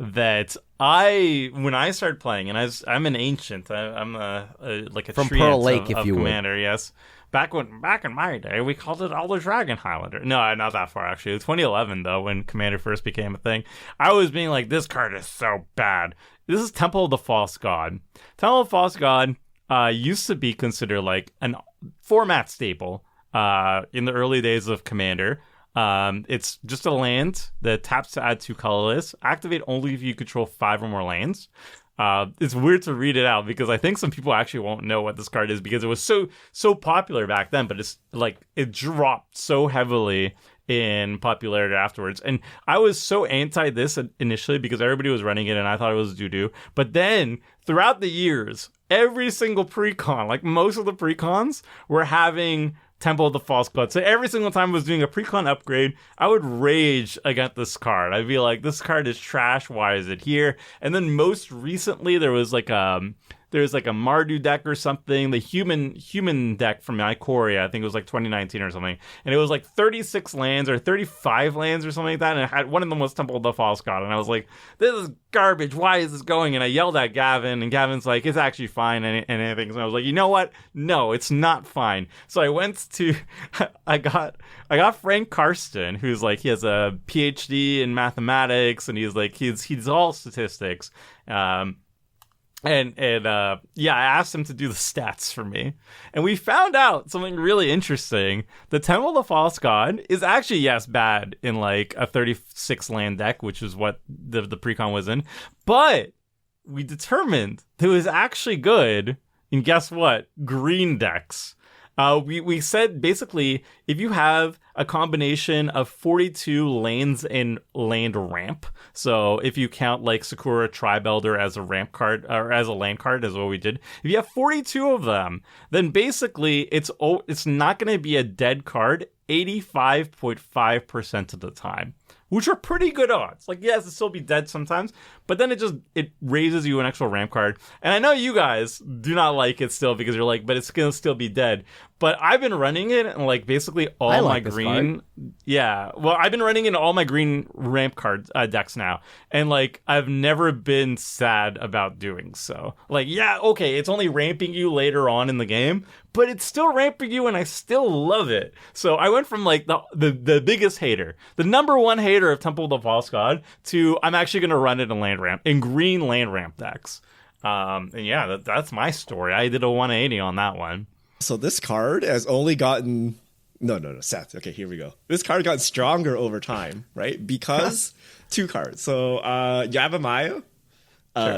that when I started playing, and I'm an ancient. I'm like a from treant Pearl Lake, of if you Commander. would. Yes, back in my day, we called it Elder Dragon Highlander. No, not that far actually. It was 2011 though, when Commander first became a thing. I was being like, this card is so bad. This is Temple of the False God. Temple of the False God used to be considered like an format staple. In the early days of Commander. It's just a land that taps to add 2 colorless. Activate only if you control 5 or more lands. It's weird to read it out because I think some people actually won't know what this card is because it was so popular back then, but it's like it dropped so heavily in popularity afterwards. And I was so anti this initially because everybody was running it and I thought it was doo-doo. But then throughout the years, every single precon, like most of the precons, were having Temple of the False God. So every single time I was doing a precon upgrade, I would rage against this card. I'd be like, this card is trash. Why is it here? And then most recently, there was like a Mardu deck or something, the human deck from Ikoria, I think it was like 2019 or something, and it was like 36 lands or 35 lands or something like that, and it had one of them was Temple of the False God, and I was like, this is garbage, why is this going? And I yelled at Gavin, and Gavin's like, it's actually fine and anything. So I was like, you know what? No, it's not fine. So I went to I got Frank Karsten, who's like, he has a PhD in mathematics, and he's like, he's all statistics. I asked him to do the stats for me. And we found out something really interesting. The Temple of the False God is actually, yes, bad in like a 36 land deck, which is what the precon was in. But we determined that it was actually good in, guess what? Green decks. We said basically if you have a combination of 42 lanes in land ramp, so if you count like Sakura Tribelder as a ramp card or as a land card, is what we did. If you have 42 of them, then basically it's not going to be a dead card 85.5% of the time, which are pretty good odds. Like, yes, it'll still be dead sometimes, but then it raises you an extra ramp card. And I know you guys do not like it still because you're like, but it's going to still be dead. But I've been running it and like basically all my green. Yeah. Well, I've been running in all my green ramp card decks now. And like, I've never been sad about doing so. Like, yeah, okay, it's only ramping you later on in the game, but it's still ramping you and I still love it. So I went from like the biggest hater, the number one hater of Temple of the False God, to I'm actually going to run it in green land ramp decks. And yeah, that's my story. I did a 180 on that one. So this card has only gotten no, Seth. Okay, here we go. This card got stronger over time, right? Because two cards. So Yavimaya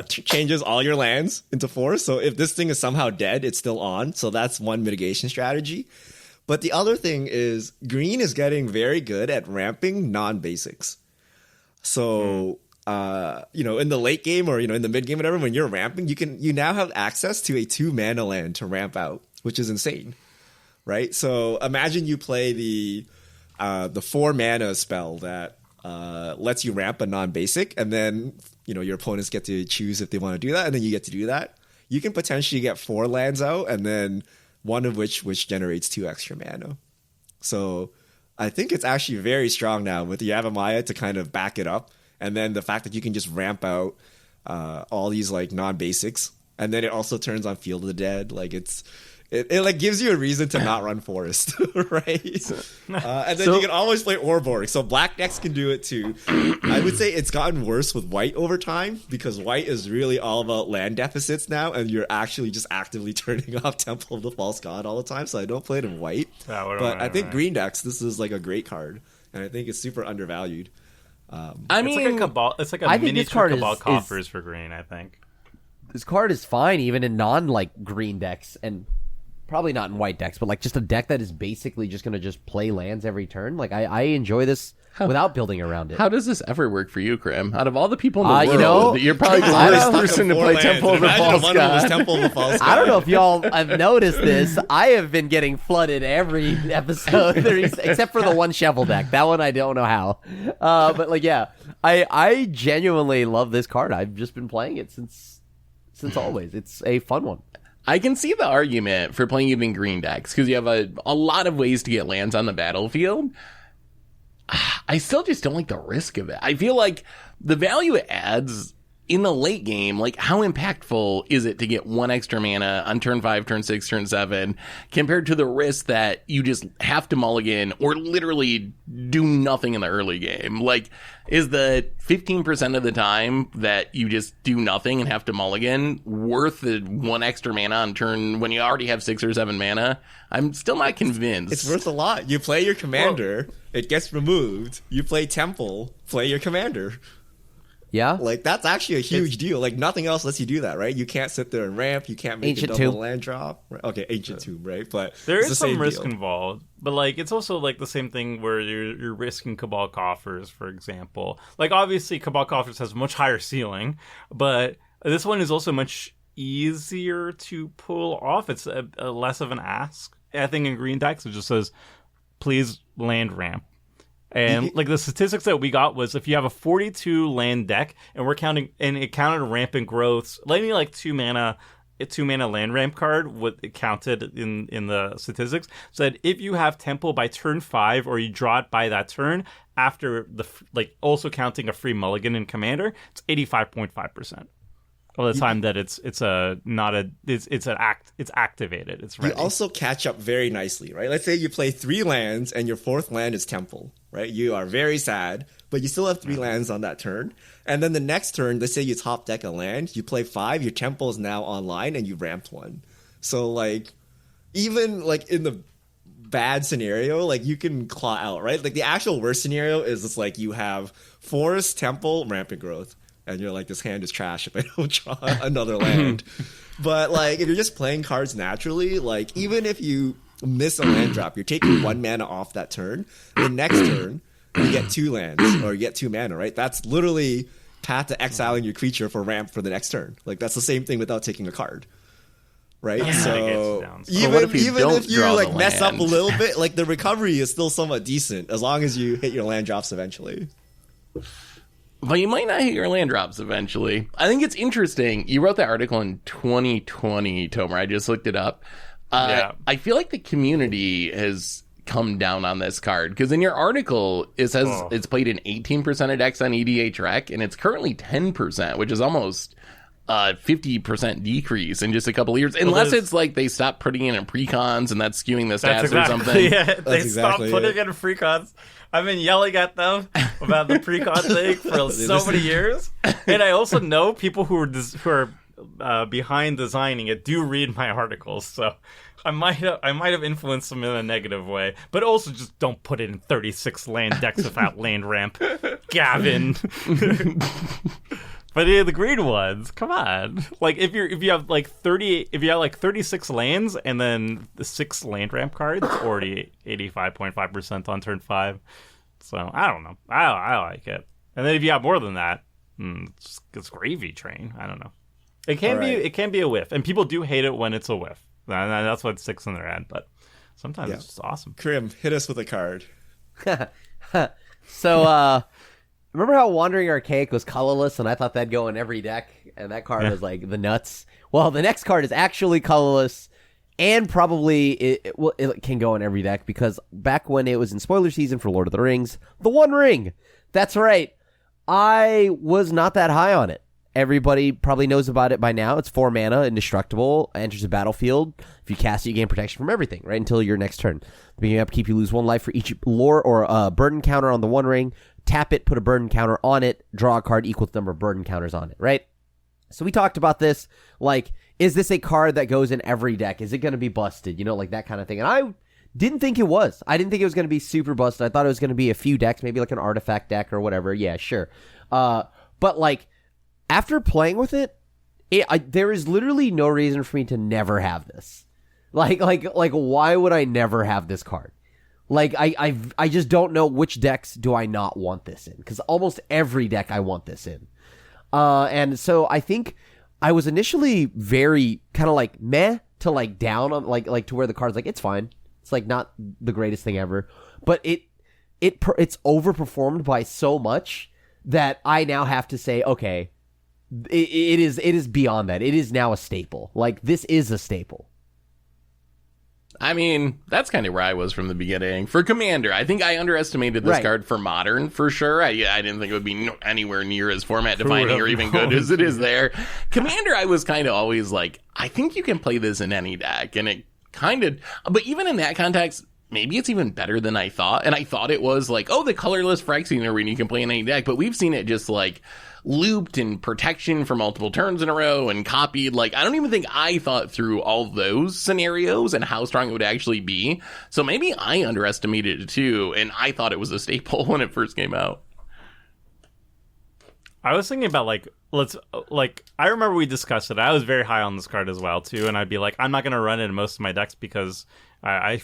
changes all your lands into 4. So if this thing is somehow dead, it's still on. So that's one mitigation strategy. But the other thing is green is getting very good at ramping non-basics. So in the late game or in the mid game, whatever, when you're ramping, you now have access to a 2 mana land to ramp out, which is insane, right? So imagine you play the 4 mana spell that lets you ramp a non-basic, and then your opponents get to choose if they want to do that, and then you get to do that. You can potentially get 4 lands out, and then one of which generates 2 extra mana. So I think it's actually very strong now with the Yavimaya to kind of back it up. And then the fact that you can just ramp out all these like non-basics, and then it also turns on Field of the Dead. Like it like gives you a reason to not run Forest, right? And then you can always play Orborg. So black decks can do it too. I would say it's gotten worse with white over time because white is really all about land deficits now, and you're actually just actively turning off Temple of the False God all the time. So I don't play it in white. But I think green decks, this is like a great card, and I think it's super undervalued. It's like a miniature Cabal Coffers for green, I think. This card is fine even in non green decks, and probably not in white decks, but like just a deck that is basically just going to just play lands every turn. Like I enjoy this without building around it. How does this ever work for you, Krim? Out of all the people in the world, you're probably the worst person to play Temple of the False God. I don't know if y'all have noticed this. I have been getting flooded every episode, except for the one Shovel deck. That one I don't know how. But like, yeah, I genuinely love this card. I've just been playing it since always. It's a fun one. I can see the argument for playing even green decks because you have a lot of ways to get lands on the battlefield. I still just don't like the risk of it. I feel like the value it adds in the late game, like how impactful is it to get 1 extra mana on turn 5, turn 6, turn 7, compared to the risk that you just have to mulligan or literally do nothing in the early game? Like, is the 15% of the time that you just do nothing and have to mulligan worth the 1 extra mana on turn when you already have 6 or 7 mana? I'm still not convinced. It's worth a lot. You play your commander, it gets removed. You play Temple, play your commander. Yeah. Like, that's actually a huge deal. Like, nothing else lets you do that, right? You can't sit there and ramp. You can't make Ancient a double Tomb. land drop. Right? Okay, Ancient Tomb, right? But There it's is the same some risk deal. involved, but like it's also like the same thing where you're risking Cabal Coffers, for example. Like obviously Cabal Coffers has a much higher ceiling, but this one is also much easier to pull off. It's a less of an ask. I think in green decks it just says, please land ramp. And like the statistics that we got was if you have a 42 land deck and we're counting, and it counted rampant growths, letting like 2 mana land ramp card, what it counted in the statistics said if you have Temple by turn 5 or you draw it by that turn after like also counting a free mulligan in Commander, it's 85.5%. All the time that it's activated. It's ready. You also catch up very nicely, right? Let's say you play 3 lands and your 4th land is Temple, right? You are very sad, but you still have 3 lands on that turn. And then the next turn, let's say you top deck a land, you play 5, your Temple is now online and you ramped 1. So like, even like in the bad scenario, like you can claw out, right? Like the actual worst scenario is it's like you have Forest, Temple, rampant growth. And you're like, this hand is trash if I don't draw another land. But like, if you're just playing cards naturally, like even if you miss a land drop, you're taking 1 mana off that turn. The next turn, you get 2 lands or you get 2 mana, right? That's literally path to exiling your creature for ramp for the next turn. Like that's the same thing without taking a card, right? Yeah, So even what if you even don't if you draw like the mess up a land? little bit, like the recovery is still somewhat decent as long as you hit your land drops eventually. But you might not hit your land drops eventually. I think it's interesting. You wrote that article in 2020, Tomer. I just looked it up. Yeah. I feel like the community has come down on this card because in your article it says it's played in 18% of decks on EDH Rec, and it's currently 10%, which is almost 50% decrease in just a couple of years. Unless it's like they stopped putting it in precons and that's skewing the stats or something. Yeah, they exactly stopped putting it in precons. I've been yelling at them about the precon thing for so many years, and I also know people who are behind designing it do read my articles, so I might have influenced them in a negative way. But also just don't put it in 36 land decks without land ramp, Gavin. But the green ones, come on! Like if you have like 36 lands and then the 6 land ramp cards, it's already 85.5% on turn 5. So I don't know. I like it. And then if you have more than that, it's gravy train. I don't know. It can be a whiff, and people do hate it when it's a whiff. And that's what sticks in their head. But sometimes it's just awesome. Krim, hit us with a card. So, remember how Wandering Archaic was colorless, and I thought that'd go in every deck, and that card was like the nuts? Well, the next card is actually colorless, and probably it can go in every deck, because back when it was in spoiler season for Lord of the Rings, the One Ring! That's right. I was not that high on it. Everybody probably knows about it by now. It's 4 mana, indestructible, enters the battlefield. If you cast it, you gain protection from everything, right, until your next turn. Beginning upkeep, you lose 1 life for each lore or burden counter on the One Ring. Tap it, put a burden counter on it, draw a card equal to the number of burden counters on it, right? So we talked about this, like, is this a card that goes in every deck? Is it going to be busted? You know, like that kind of thing. And I didn't think it was. I didn't think it was going to be super busted. I thought it was going to be a few decks, maybe like an artifact deck or whatever. Yeah, sure. But, like, after playing with it, there is literally no reason for me to never have this. Like, why would I never have this card? Like, I just don't know which decks do I not want this in, because almost every deck I want this in. And so I think I was initially very kind of like meh to like down on like to where the card's like, it's fine. It's like not the greatest thing ever, but it's overperformed by so much that I now have to say, okay, it is beyond that. It is now a staple. Like, this is a staple. I mean, that's kind of where I was from the beginning. For Commander, I think I underestimated this card for Modern, for sure. I didn't think it would be anywhere near as format-defining or even good as it is there. Commander, I was kind of always like, I think you can play this in any deck. And it kind of... But even in that context, maybe it's even better than I thought. And I thought it was like, oh, the colorless Phyrexian Arena you can play in any deck. But we've seen it just like... looped in protection for multiple turns in a row and copied. Like, I don't even think I thought through all those scenarios and how strong it would actually be. So maybe I underestimated it too, and I thought it was a staple when it first came out. I was thinking about I remember we discussed it. I was very high on this card as well too, and I'd be like, I'm not gonna run it in most of my decks because I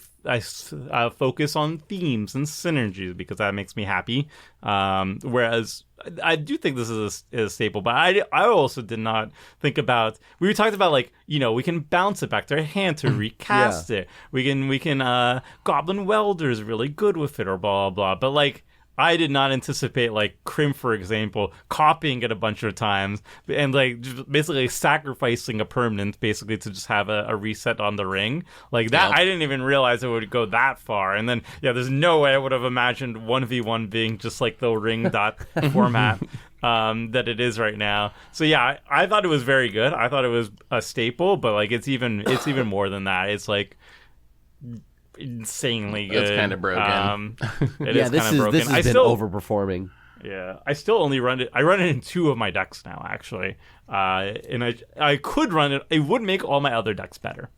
focus on themes and synergies because that makes me happy. Whereas I do think this is a staple, but I also did not think about. We talked about we can bounce it back to our hand to recast it. We can Goblin Welder is really good with it or blah blah blah. But I did not anticipate Crim, for example, copying it a bunch of times and just basically sacrificing a permanent basically to just have a reset on the ring. That I didn't even realize it would go that far. And then there's no way I would have imagined 1v1 being just the ring dot format that it is right now. So I thought it was very good. I thought it was a staple, but it's even more than that. It's insanely good. It's kind of broken. It is kind of broken. This has been overperforming. Yeah, I still only run it. I run it in 2 of my decks now, actually. And I could run it. It would make all my other decks better.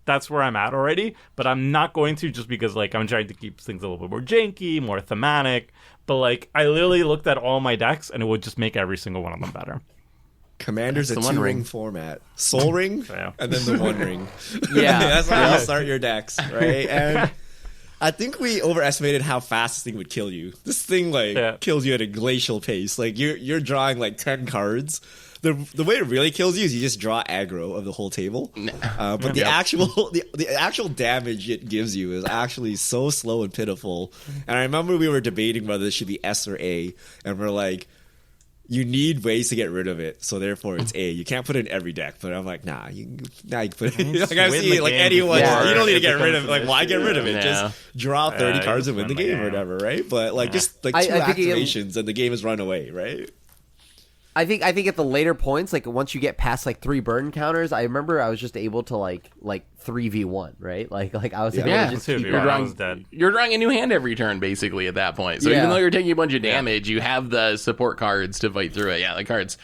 That's where I'm at already. But I'm not going to just because I'm trying to keep things a little bit more janky, more thematic. But I literally looked at all my decks and it would just make every single one of them better. Commander's a 2-ring format. Soul Ring, and then the 1 ring. Yeah. That's how you start your decks, right? And I think we overestimated how fast this thing would kill you. This thing kills you at a glacial pace. You're drawing 10 cards. The way it really kills you is you just draw aggro of the whole table. But the actual damage it gives you is actually so slow and pitiful. And I remember we were debating whether this should be S or A, and we're like, you need ways to get rid of it, so therefore it's A. You can't put it in every deck, but I'm like, nah, you can put it. I've seen anyone. You don't need to get rid of it. Why get rid of it? Just draw 30 cards and win the game or whatever, right? But just 2 activations and the game has run away, right? I think at the later points, once you get past 3 burn counters, I remember I was just able to 3v1, right? I was able to just keep you're drawing a new hand every turn basically at that point. So even though you're taking a bunch of damage, you have the support cards to fight through it. Yeah, the cards.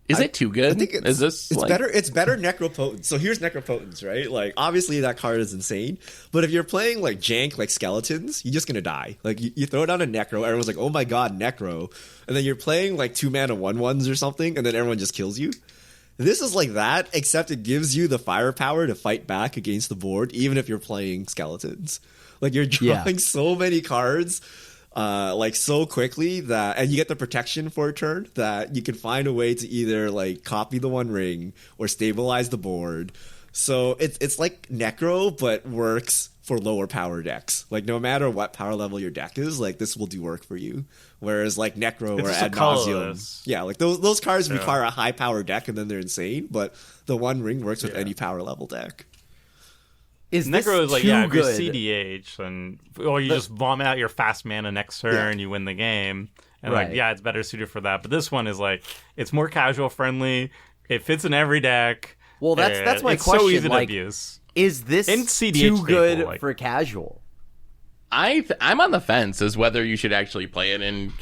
Is it too good? I think it's better. It's better Necropotence. So here's Necropotence, right? Obviously that card is insane. But if you're playing jank skeletons, you're just gonna die. You throw down a Necro, everyone's like, oh my god, Necro, and then you're playing 2 mana 1/1s or something, and then everyone just kills you. This is like that, except it gives you the firepower to fight back against the board, even if you're playing skeletons. You're drawing so many cards. So quickly and you get the protection for a turn that you can find a way to either copy the 1 ring or stabilize the board. So it's like Necro, but works for lower power decks. No matter what power level your deck is, this will do work for you. Whereas Necro or Ad Nauseam, those cards require a high power deck and then they're insane. But the 1 ring works with any power level deck. Is Necro is if you're CDH, or you just vomit out your fast mana next turn, you win the game. And it's better suited for that. But this one is it's more casual friendly. It fits in every deck. Well, that's my it's question. So easy to abuse. Is this too good for casual? I'm on the fence as whether you should actually play it in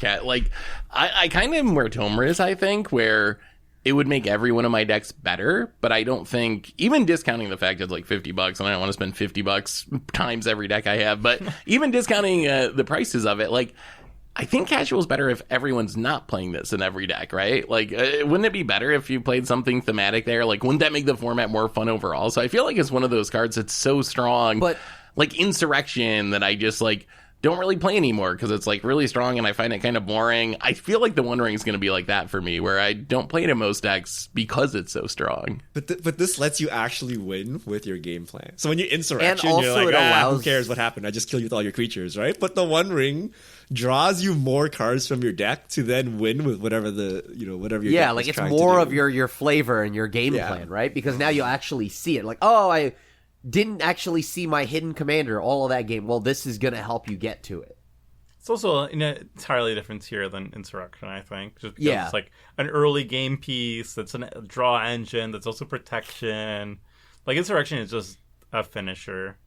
I kind of am where Tomer is, I think, where it would make every one of my decks better, but I don't think, even discounting the fact it's $50 and I don't want to spend $50 times every deck I have, but even discounting the prices of it, I think casual is better if everyone's not playing this in every deck, right? Wouldn't it be better if you played something thematic there? Wouldn't that make the format more fun overall? So I feel like it's one of those cards that's so strong, but Insurrection, that I just don't really play anymore because it's really strong and I find it kind of boring. I feel like the 1 ring is going to be like that for me, where I don't play it in most decks because it's so strong. But this lets you actually win with your game plan. So when you Insurrection, and you're allows... who cares what happened? I just killed you with all your creatures, right? But the 1 ring draws you more cards from your deck to then win with whatever whatever your deck is it's trying more to do. of your flavor and your game plan, right? Because now you actually see it. I didn't actually see my hidden commander all of that game. Well, this is going to help you get to it. It's also in an entirely different tier than Insurrection, I think. Just because it's an early game piece that's a draw engine that's also protection. Insurrection is just a finisher.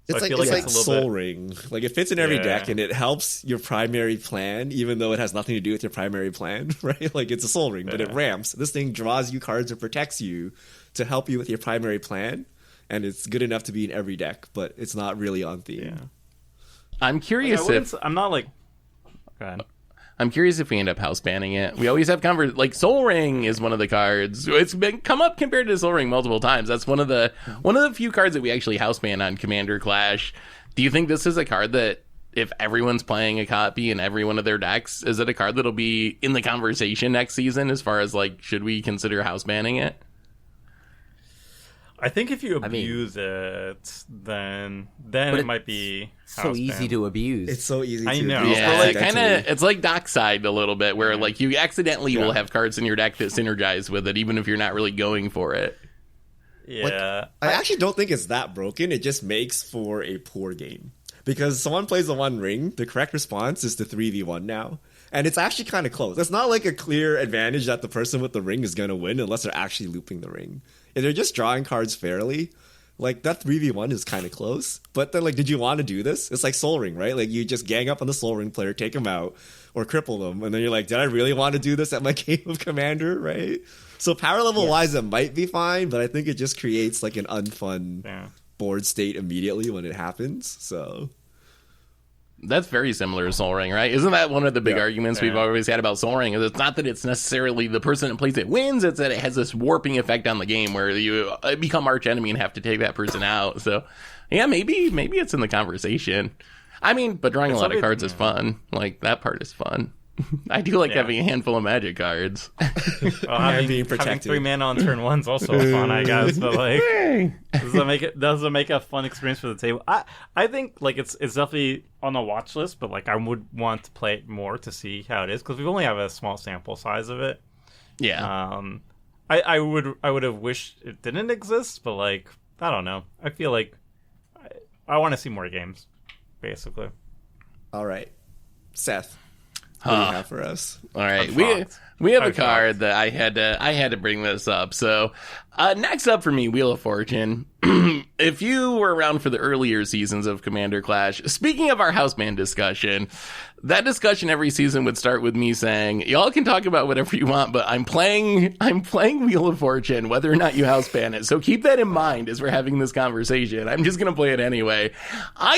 So it's I feel it's it's a little Soul Ring. It fits in every deck and it helps your primary plan, even though it has nothing to do with your primary plan, right? It's a Soul Ring, but it ramps. This thing draws you cards or protects you to help you with your primary plan. And it's good enough to be in every deck, but it's not really on theme. I'm curious I'm not Go ahead. I'm curious if we end up house banning it. We always have like Soul Ring is one of the cards. It's been come up compared to Soul Ring multiple times. That's one of the few cards that we actually house ban on Commander Clash. Do you think this is a card that, if everyone's playing a copy in every one of their decks, is it a card that'll be in the conversation next season as far as like, should we consider house banning it? I think if you abuse it, then it might be so easy to abuse. It's so easy. I know. Yeah, it's like Dockside a little bit, where like you accidentally will have cards in your deck that synergize with it, even if you're not really going for it. Yeah, I actually don't think it's that broken. It just makes for a poor game because someone plays the One Ring. The correct response is to 3v1 now. And it's actually kind of close. It's not like a clear advantage that the person with the ring is going to win unless they're actually looping the ring. If they're just drawing cards fairly, like that 3v1 is kind of close. But then, like, did you want to do this? It's like Soul Ring, right? Like, you just gang up on the Soul Ring player, take him out, or cripple them. And then you're like, did I really want to do this at my game of Commander, right? So power level wise, it might be fine, but I think it just creates like an unfun board state immediately when it happens. So... That's very similar to Soul Ring, right? Isn't that one of the big arguments we've always had about Soul Ring? Is it's not that it's necessarily the person that plays it wins, it's that it has this warping effect on the game where you become arch enemy and have to take that person out. So, yeah, maybe it's in the conversation. I mean, but drawing a lot of cards is fun. Like, that part is fun. I do like having a handful of Magic cards. Having 3 mana on turn 1 is also fun, I guess. But like, does it make a fun experience for the table? I think like it's definitely on the watch list, but like I would want to play it more to see how it is because we only have a small sample size of it. Yeah. I would have wished it didn't exist, but like I don't know. I feel like I want to see more games, basically. All right, Seth. What do you have for us? All right, we have a card that I had to bring this up. So next up for me, Wheel of Fortune. If you were around for the earlier seasons of Commander Clash, speaking of our Houseman discussion, that discussion every season would start with me saying, "Y'all can talk about whatever you want, but I'm playing Wheel of Fortune, whether or not you house ban it. So keep that in mind as we're having this conversation. I'm just gonna play it anyway."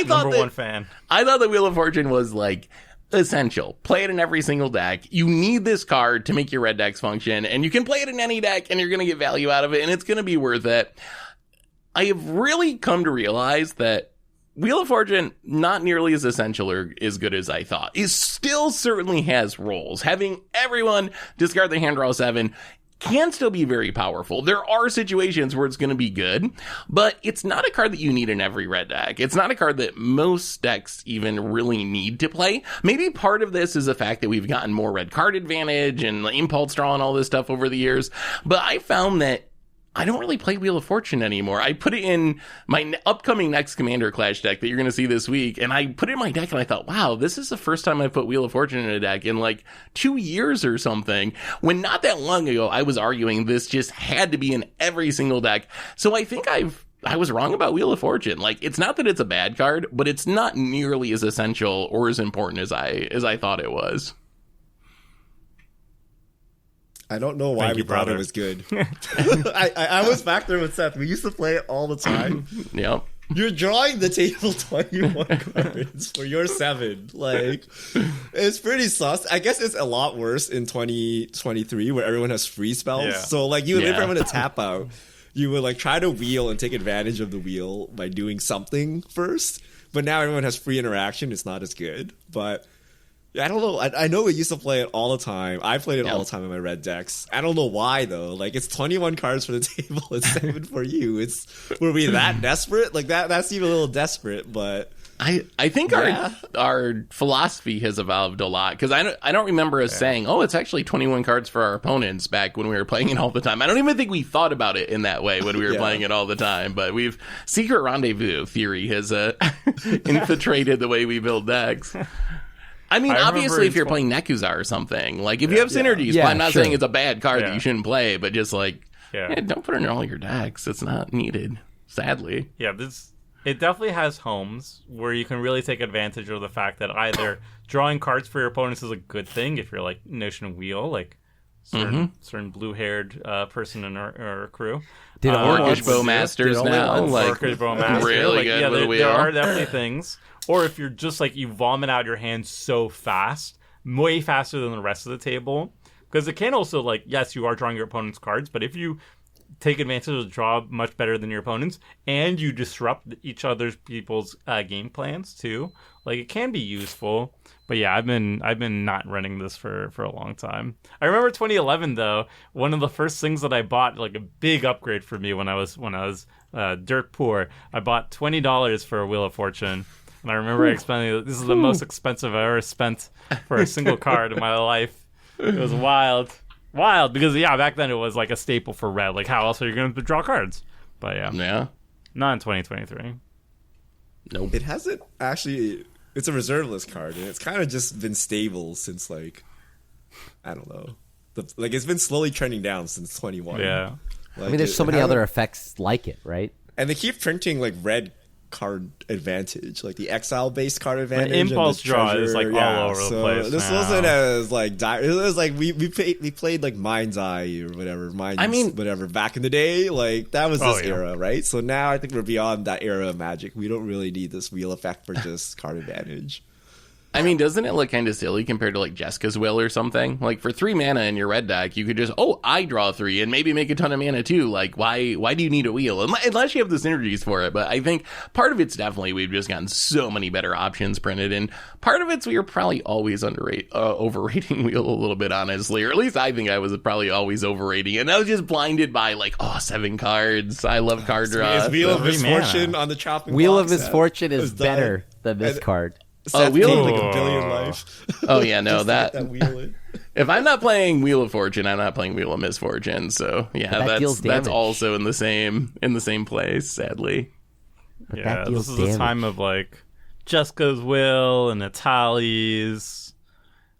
Number one fan. I thought that Wheel of Fortune was like essential. Play it in every single deck. You need this card to make your red decks function, and you can play it in any deck, and you're going to get value out of it, and it's going to be worth it. I have really come to realize that Wheel of Fortune, not nearly as essential or as good as I thought. It still certainly has roles. Having everyone discard the hand draw 7 can still be very powerful. There are situations where it's going to be good, but it's not a card that you need in every red deck. It's not a card that most decks even really need to play. Maybe part of this is the fact that we've gotten more red card advantage and impulse draw and all this stuff over the years, but I found that I don't really play Wheel of Fortune anymore. I put it in my upcoming next Commander Clash deck that you're going to see this week, and I put it in my deck, and I thought, wow, this is the first time I put Wheel of Fortune in a deck in like 2 years or something, when not that long ago I was arguing this just had to be in every single deck. So I think I was wrong about Wheel of Fortune. Like, it's not that it's a bad card, but it's not nearly as essential or as important as I thought it was. I don't know why we thought it was good. I was back there with Seth. We used to play it all the time. Yep. You're drawing the table 21 cards for your 7. Like, it's pretty sus. I guess it's a lot worse in 2023 where everyone has free spells. Yeah. So, like, you would wait for everyone to tap out. You would, like, try to wheel and take advantage of the wheel by doing something first. But now everyone has free interaction. It's not as good. But I don't know. I know we used to play it all the time. I played it all the time in my red decks. I don't know why though. Like, it's 21 cards for the table and 7 for you. Were we that desperate? Like that seemed a little desperate, but I think our philosophy has evolved a lot, because I don't remember us saying, oh, it's actually 21 cards for our opponents back when we were playing it all the time. I don't even think we thought about it in that way when we were playing it all the time. But Secret Rendezvous theory has infiltrated the way we build decks. I mean, obviously, if you're playing Nekuzar or something, like, if you have synergies, but I'm not saying it's a bad card that you shouldn't play, but just, like, don't put it in all your decks. It's not needed, sadly. Yeah, it definitely has homes where you can really take advantage of the fact that either drawing cards for your opponents is a good thing if you're, like, Notion Wheel, like, certain blue-haired person in our crew. Orcish Bowmasters now, like, Orcish Bowmaster, really good with a wheel. There are definitely things. Or if you're just like, you vomit out your hand so fast, way faster than the rest of the table. Because it can also, like, yes, you are drawing your opponent's cards, but if you take advantage of the draw much better than your opponents, and you disrupt people's game plans too, like, it can be useful. But yeah, I've been not running this for a long time. I remember 2011 though. One of the first things that I bought, like a big upgrade for me when I was dirt poor. I bought $20 for a Wheel of Fortune, and I remember explaining this is the most expensive I've ever spent for a single card in my life. It was wild because back then it was like a staple for red. Like, how else are you going to draw cards? But Yeah. not in 2023. Nope. It hasn't actually. It's a reserve list card, and it's kind of just been stable since, like, I don't know. It's been slowly trending down since 21. Yeah. Like, I mean, there's so many other effects like it, right? And they keep printing, like, red card advantage, like the exile-based card advantage. impulse and the draw treasure. is, like, all over the place This now. wasn't as, like, it was like we played, like, Mind's Eye or whatever. Whatever, back in the day. Like, that was this era, right? So now I think we're beyond that era of Magic. We don't really need this wheel effect for just card advantage. I mean, doesn't it look kind of silly compared to like Jeska's Will or something? Like for 3 mana in your red deck, you could just, I draw 3 and maybe make a ton of mana too. Like why do you need a wheel? Unless you have the synergies for it. But I think part of it's definitely we've just gotten so many better options printed. And part of it's we were probably always overrating wheel a little bit, honestly. Or at least I think I was probably always overrating. And I was just blinded by like, 7 cards. I love card draw. Is Wheel of Every Misfortune mana. on the chopping Wheel block of set Misfortune is done. better than this card. Seth Wheel gained of- like a billion life. Oh yeah, no, Just that that wheel in. if I'm not playing Wheel of Fortune, I'm not playing Wheel of Misfortune. So yeah, But that deals that's damage. also in the same place, sadly. But Yeah, that deals this is damage. the time of like Jessica's Will and Natalie's.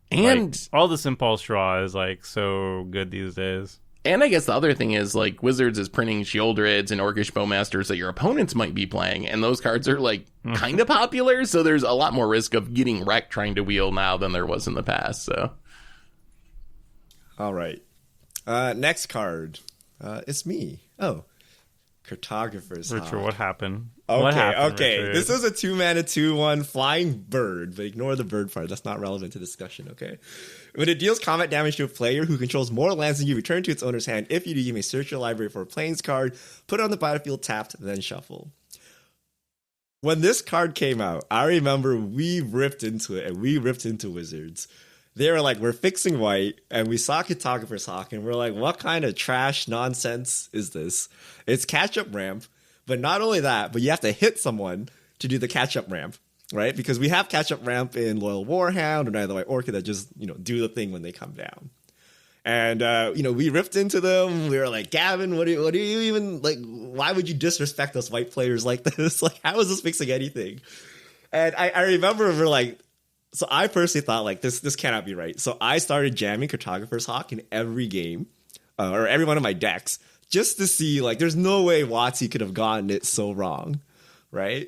And Like, all this impulse draw is like so good these days. and I guess the other thing is like Wizards is printing Shieldreds and Orcish Bowmasters that your opponents might be playing, and those cards are like kind of popular, so there's a lot more risk of getting wrecked trying to wheel now than there was in the past. So All right. Next card. It's me. Oh. Cartographer's Richard, Hawk. what happened? Okay, What happened, okay. Richard? This is a 2-mana 2/1 flying bird, but ignore the bird part. That's not relevant to discussion, okay? When it deals combat damage to a player who controls more lands than you, return to its owner's hand. If you do, you may search your library for a plains card, put it on the battlefield tapped, then shuffle. When this card came out, I remember we ripped into it, and we ripped into Wizards. They were like, we're fixing white, and we saw Cartographer's Hawk, and we're like, what kind of trash nonsense is this? It's catch-up ramp, but not only that, but you have to hit someone to do the catch-up ramp, right? Because we have catch-up ramp in Loyal Warhound or Night of the White Orchid that just, do the thing when they come down. And, we ripped into them. We were like, Gavin, what do you even, like, why would you disrespect us white players like this? Like, how is this fixing anything? And I remember we're like, so I personally thought, like, this cannot be right. So I started jamming Cartographer's Hawk in every game, or every one of my decks, just to see, like, there's no way WotC could have gotten it so wrong, right?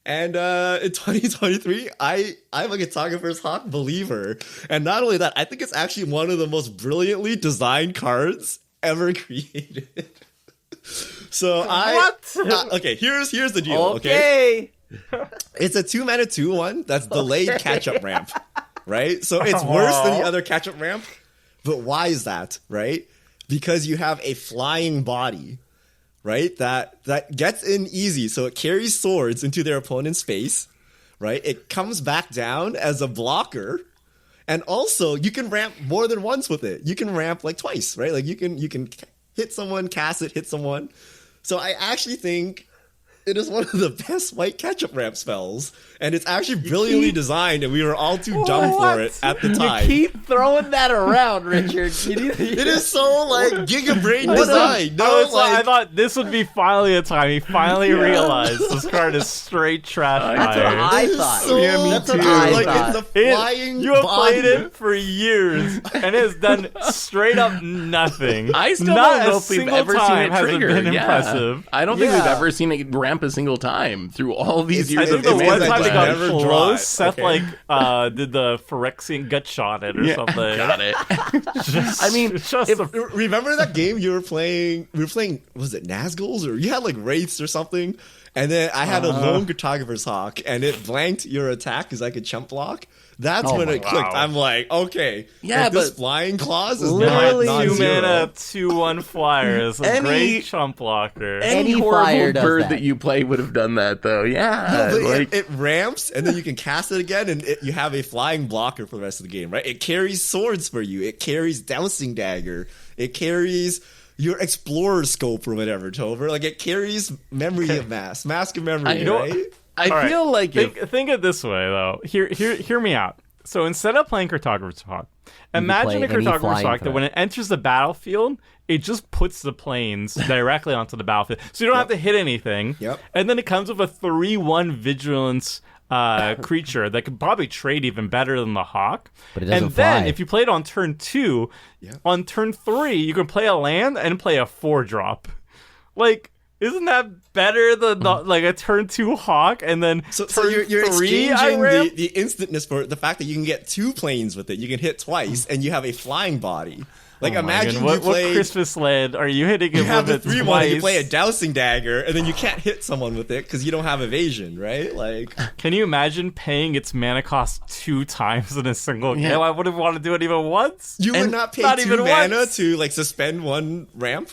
And in 2023, I'm a Cartographer's Hawk believer. And not only that, I think it's actually one of the most brilliantly designed cards ever created. So okay, here's the deal, okay? It's a 2-mana 2/1 that's delayed catch-up ramp, right? So it's worse than the other catch-up ramp. But why is that, right? Because you have a flying body, right? That gets in easy. So it carries swords into their opponent's face, right? It comes back down as a blocker. And also, you can ramp more than once with it. You can ramp like twice, right? Like you can hit someone, cast it, hit someone. So I actually think it is one of the best white catch-up ramp spells, and it's actually brilliantly designed, and we were all too dumb for it at the time. You keep throwing that around, Richard. It is so like Giga Brain design. I thought this would be finally a time he finally realized this card is straight trash That's what fire. I This is thought. so That's what good. I Like, thought. it's the flying You have body. played it for years, and it has done straight up nothing. I still Not don't know a if we've single ever seen time it has trigger. been Yeah. impressive. I don't think we've Yeah. ever seen it ramp a single time through all these It's- years I of think the It's one because I time they just got never draw it. close, Seth Okay. did the Phyrexian gut shot it or something. Got it. Just, I mean, just if- a- Remember that game you were playing? We were playing. Was it Nazguls or you had like Wraiths or something? and then I had a lone cartographer's hawk, and it blanked your attack because I could chump block. That's when it clicked. I'm like, okay, Yeah, if this but flying claws is literally not 2-mana, zero. 2/1 flyer is a great chump blocker. Any Any horrible fire does bird that. that you play would have done that, though. Yeah, But like it ramps, and then you can cast it again, and you have a flying blocker for the rest of the game, right? It carries swords for you. It carries Dowsing Dagger. It carries your Explorer Scope or whatever, Tover. Like, it carries Memory of Mask of Memory, right? I All right. feel like if Think of it this way, though. Hear me out. So instead of playing Cartographer's Hawk, imagine play a any Cartographer's flying Hawk that threat. when it enters the battlefield, it just puts the planes directly onto the battlefield. So you don't have to hit anything. Yep. And then it comes with a 3/1 vigilance creature that could probably trade even better than the Hawk. But it doesn't and then fly. if you play it on turn 2, on turn 3, you can play a land and play a 4-drop. Like, isn't that better than like a turn 2 Hawk and then So turn you're 3 I exchanging ramp? the instantness for the fact that you can get 2 planes with it. You can hit twice, and you have a flying body. Like, Oh my imagine God. you play... what Christmas land are you hitting? You it have the with 3/1, twice? you play a Dowsing Dagger, and then you can't hit someone with it because you don't have evasion, right? Like, Can you imagine paying its mana cost 2 times in a single game? Yeah. I wouldn't want to do it even once. you would And not pay not 2 even mana once. to, like, suspend 1 ramp?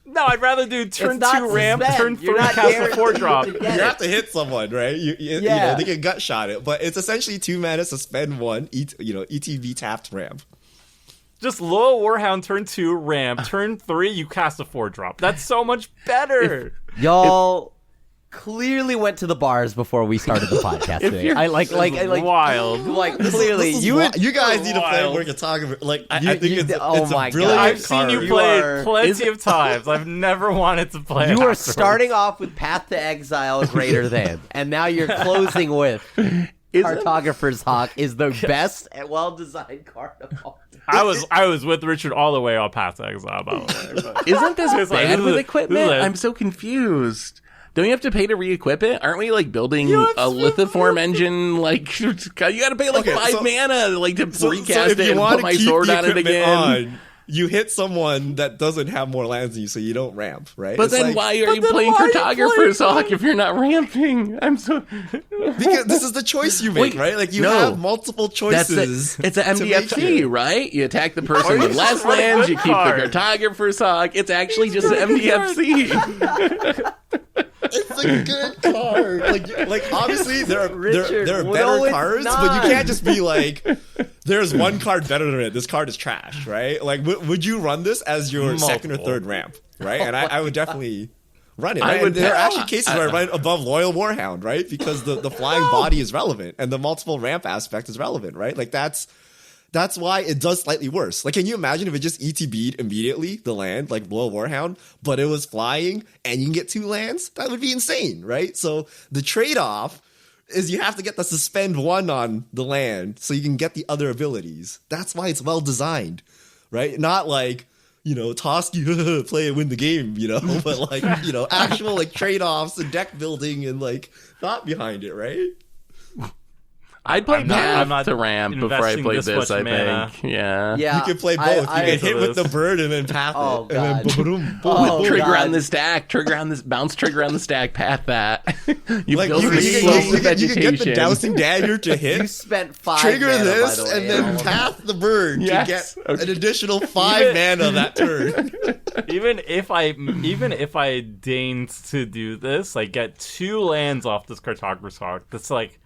No, I'd rather do turn not 2 ramp, suspend. turn 3 You're not cast a guaranteed 4-drop. to You get have it. to hit someone, right? You know, Yeah. they can gut shot it, but it's essentially 2 mana, suspend 1, ETB tapped ramp. Just Loyal Warhound turn 2 ramp, turn 3 you cast a 4-drop. That's so much better. Y'all clearly went to the bars before we started the podcast today. you're- I like Wild. like clearly This is you why- would you guys need to play wild. more Cartographer. Like, I You- think you- it's oh it's my a brilliant God. I've seen you card. play are- plenty of times. I've never wanted to play. you are afterwards. starting off with Path to Exile greater than, and now you're closing with Cartographer's Hawk is the best and well designed card of all. I was with Richard all the way on Path to Exile, by the way. but- isn't this It's like, bad this with is equipment? a- I'm so confused. Don't you have to pay to re-equip it? Aren't we like building You a have to- lithiform engine? Like you got to pay like Okay, 5 so- mana like to So recast if it you and want put to my keep sword the on it equipment again. on, you hit someone that doesn't have more lands than you, so you don't ramp, right? But It's then like- why are you then playing why are you Cartographer's playing Hawk if you're not ramping? I'm so Because this is the choice you make, Wait, right? Like, you no. have multiple That's choices. it's an to make MDFC, here. right? You attack the person with you less running lands, good you keep card? the Cartographer's Hawk. It's actually just an MDFC. It's a good card. Like obviously there are Richard, there are no, better it's cards, but not. you can't just be like, there's one card better than it. This card is trash, right? Like, would you run this as your second or Multiple. third ramp, right? And I would definitely run it. I Right? would And there are tell- actually cases where I run it above Loyal Warhound, right? Because the flying body is relevant and the multiple ramp aspect is relevant, right? Like that's why it does slightly worse. Like, can you imagine if it just ETB'd immediately the land, like Loyal Warhound, but it was flying and you can get 2 lands? That would be insane, right? So the trade-off is you have to get the suspend 1 on the land so you can get the other abilities. That's why it's well designed, right? Not like, toss you, play and win the game, but like, actual like trade-offs and deck building and like thought behind it, right? I'd play I'm not Path to ramp before I investing played this this, much I mana. think. Yeah. Yeah, You can play both. I- you can hit with this. the bird and then path Oh, it. And God. then boom, Oh, Trigger God. on the stack, trigger on this bounce trigger on the stack, path that. You Like, build you the can slope get vegetation. the Dowsing Dagger to You hit, spent 5 trigger mana, this, by the way, and then all of path the bird Yes. to get Okay. an additional 5 mana that turn. even if I deigned to do this, like get 2 lands off this Cartographer's Hawk, that's like,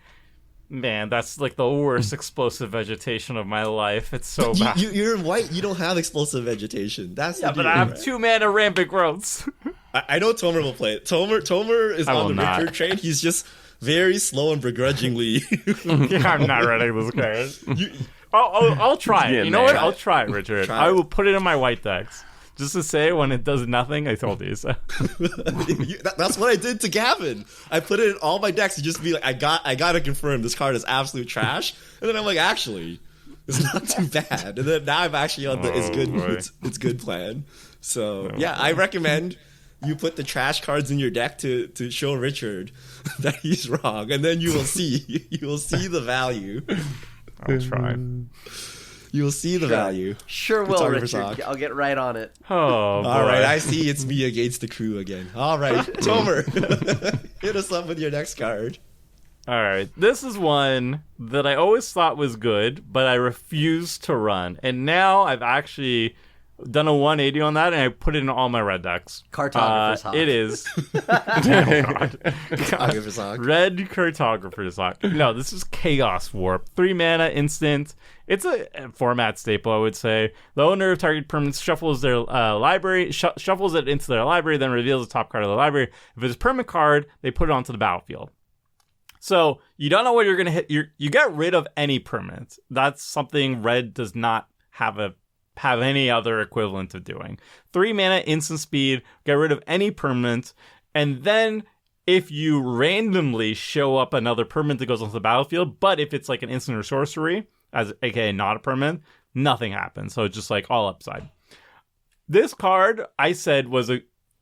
man, that's like the worst explosive vegetation of my life. It's so bad. You're white. You don't have explosive vegetation. That's yeah, the but deal, I have right? 2 mana rampant growths. I know Tomer will play it. Tomer is I will on the not. Richard train. He's just very slow and begrudgingly. Yeah, I'm not running this card. You- I'll try it. Yeah, You know what? man. I'll try it, Richard. Try I it. will put it in my white decks. Just to say when it does nothing, I told you so. That's what I did to Gavin. I put it in all my decks to just be like, I gotta confirm this card is absolute trash. And then I'm like, actually, it's not too bad. And then now I'm actually on the Oh, boy. it's good plan. So yeah, I recommend you put the trash cards in your deck to show Richard that he's wrong, and then you will see the value. I'll try. You will see the value. Sure will, Photographer's Richard. Hawk. I'll get right on it. Oh, boy. All right, I see it's me against the crew again. All right, Tomer, hit us up with your next card. All right, this is one that I always thought was good, but I refused to run. And now I've actually done a 180 on that, and I put it in all my red decks. Cartographer's Hawk. It is Photographer's Hawk. Red Cartographer's Hawk. No, this is Chaos Warp. 3 mana, instant. It's a format staple, I would say. The owner of target permanents shuffles their library, shuffles it into their library, then reveals the top card of the library. If it's a permanent card, they put it onto the battlefield. So you don't know what you're gonna hit. You get rid of any permanents. That's something Red does not have any other equivalent of doing. 3 mana, instant speed. Get rid of any permanent, and then if you randomly show up another permanent that goes onto the battlefield, but if it's like an instant or sorcery, as aka not a permanent, nothing happens. So it's just like all upside. This card, I said, was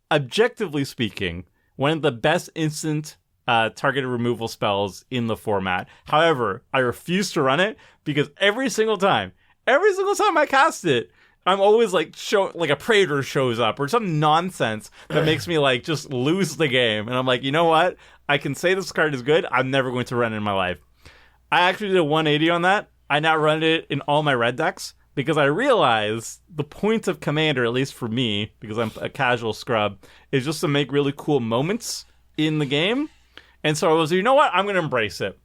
objectively speaking one of the best instant targeted removal spells in the format. However, I refuse to run it because every single time I cast it, I'm always like a Praetor shows up or some nonsense that makes me like just lose the game. And I'm like, you know what? I can say this card is good. I'm never going to run it in my life. I actually did a 180 on that. I now run it in all my red decks because I realize the point of Commander, at least for me, because I'm a casual scrub, is just to make really cool moments in the game. And so I was, you know what? I'm going to embrace it.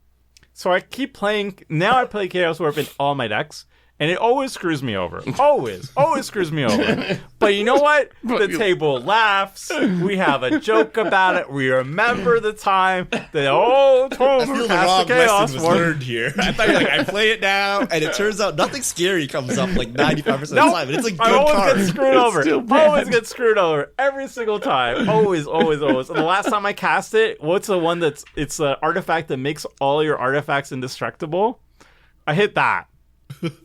So I keep playing. Now I play Chaos Warp in all my decks. And it always screws me over. Always screws me over. But you know what? The table laughs. We have a joke about it. We remember the time that, Tomer cast the Chaos Warp. Learned here. I thought I play it now, and it turns out nothing scary comes up like 95% of the time. And it's a good I always card. get screwed over. Always get screwed over. Every single time. Always. And the last time I cast it, what's the one it's an artifact that makes all your artifacts indestructible? I hit that.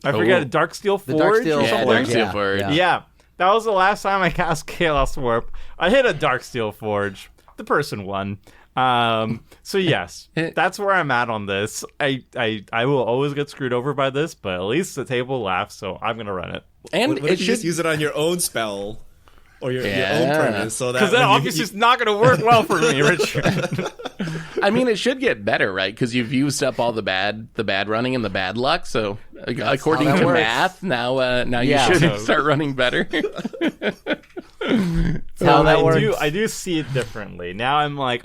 I forget, Darksteel Forge? Darksteel Forge. Yeah, that was the last time I cast Chaos Warp. I hit a Darksteel Forge. The person won. So yes, that's where I'm at on this. I will always get screwed over by this, but at least the table laughs, so I'm gonna run it. And what if you just use it on your own spell or your own permanent, so that because that obviously is not going to work well for me, Richard. I mean, it should get better, right? Because you've used up all the bad running and the bad luck. So according to math, now you should start running better. How that works. I do see it differently. Now I'm like,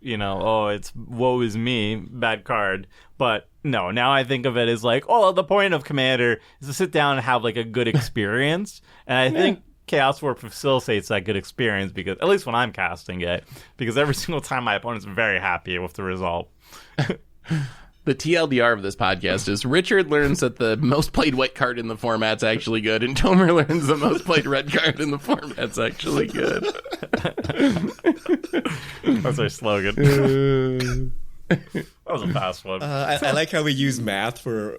it's woe is me, bad card. But no, now I think of it as like, the point of Commander is to sit down and have like a good experience. And I think Chaos Warp facilitates that good experience, because at least when I'm casting it, because every single time my opponent's very happy with the result. The TLDR of this podcast is Richard learns that the most played white card in the format's actually good, and Tomer learns the most played red card in the format's actually good. That's our slogan. That was a fast one. I like how we use math for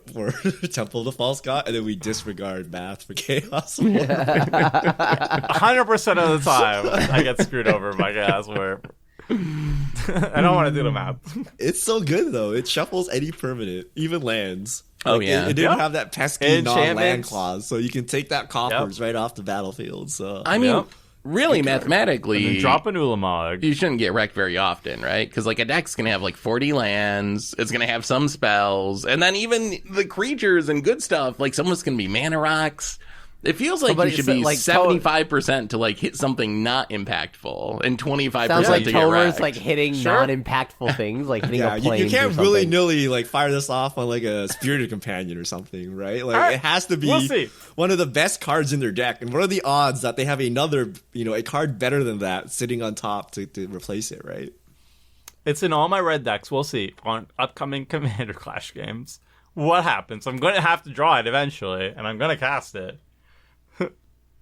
Temple of the False God, and then we disregard math for Chaos Warp. 100% of the time, I get screwed over by Chaos Warp. I don't want to do the math. It's so good, though. It shuffles any permanent, even lands. It didn't have that pesky non-land clause, so you can take that coffers right off the battlefield. So I mean, really, mathematically, drop an Ulamog. You shouldn't get wrecked very often, right? Because like a deck's gonna have like 40 lands. It's gonna have some spells, and then even the creatures and good stuff. Like someone's gonna be mana rocks. It feels like you should be like 75% to like hit something not impactful, and 25% sounds like to get Tomer's wrecked. like hitting non-impactful things, like hitting a plane. You can't willy nilly like fire this off on like a Spirited Companion or something, right? Like it has to be one of the best cards in their deck. And what are the odds that they have another, a card better than that sitting on top to replace it, right? It's in all my red decks. We'll see on upcoming Commander Clash games what happens. I'm going to have to draw it eventually, and I'm going to cast it.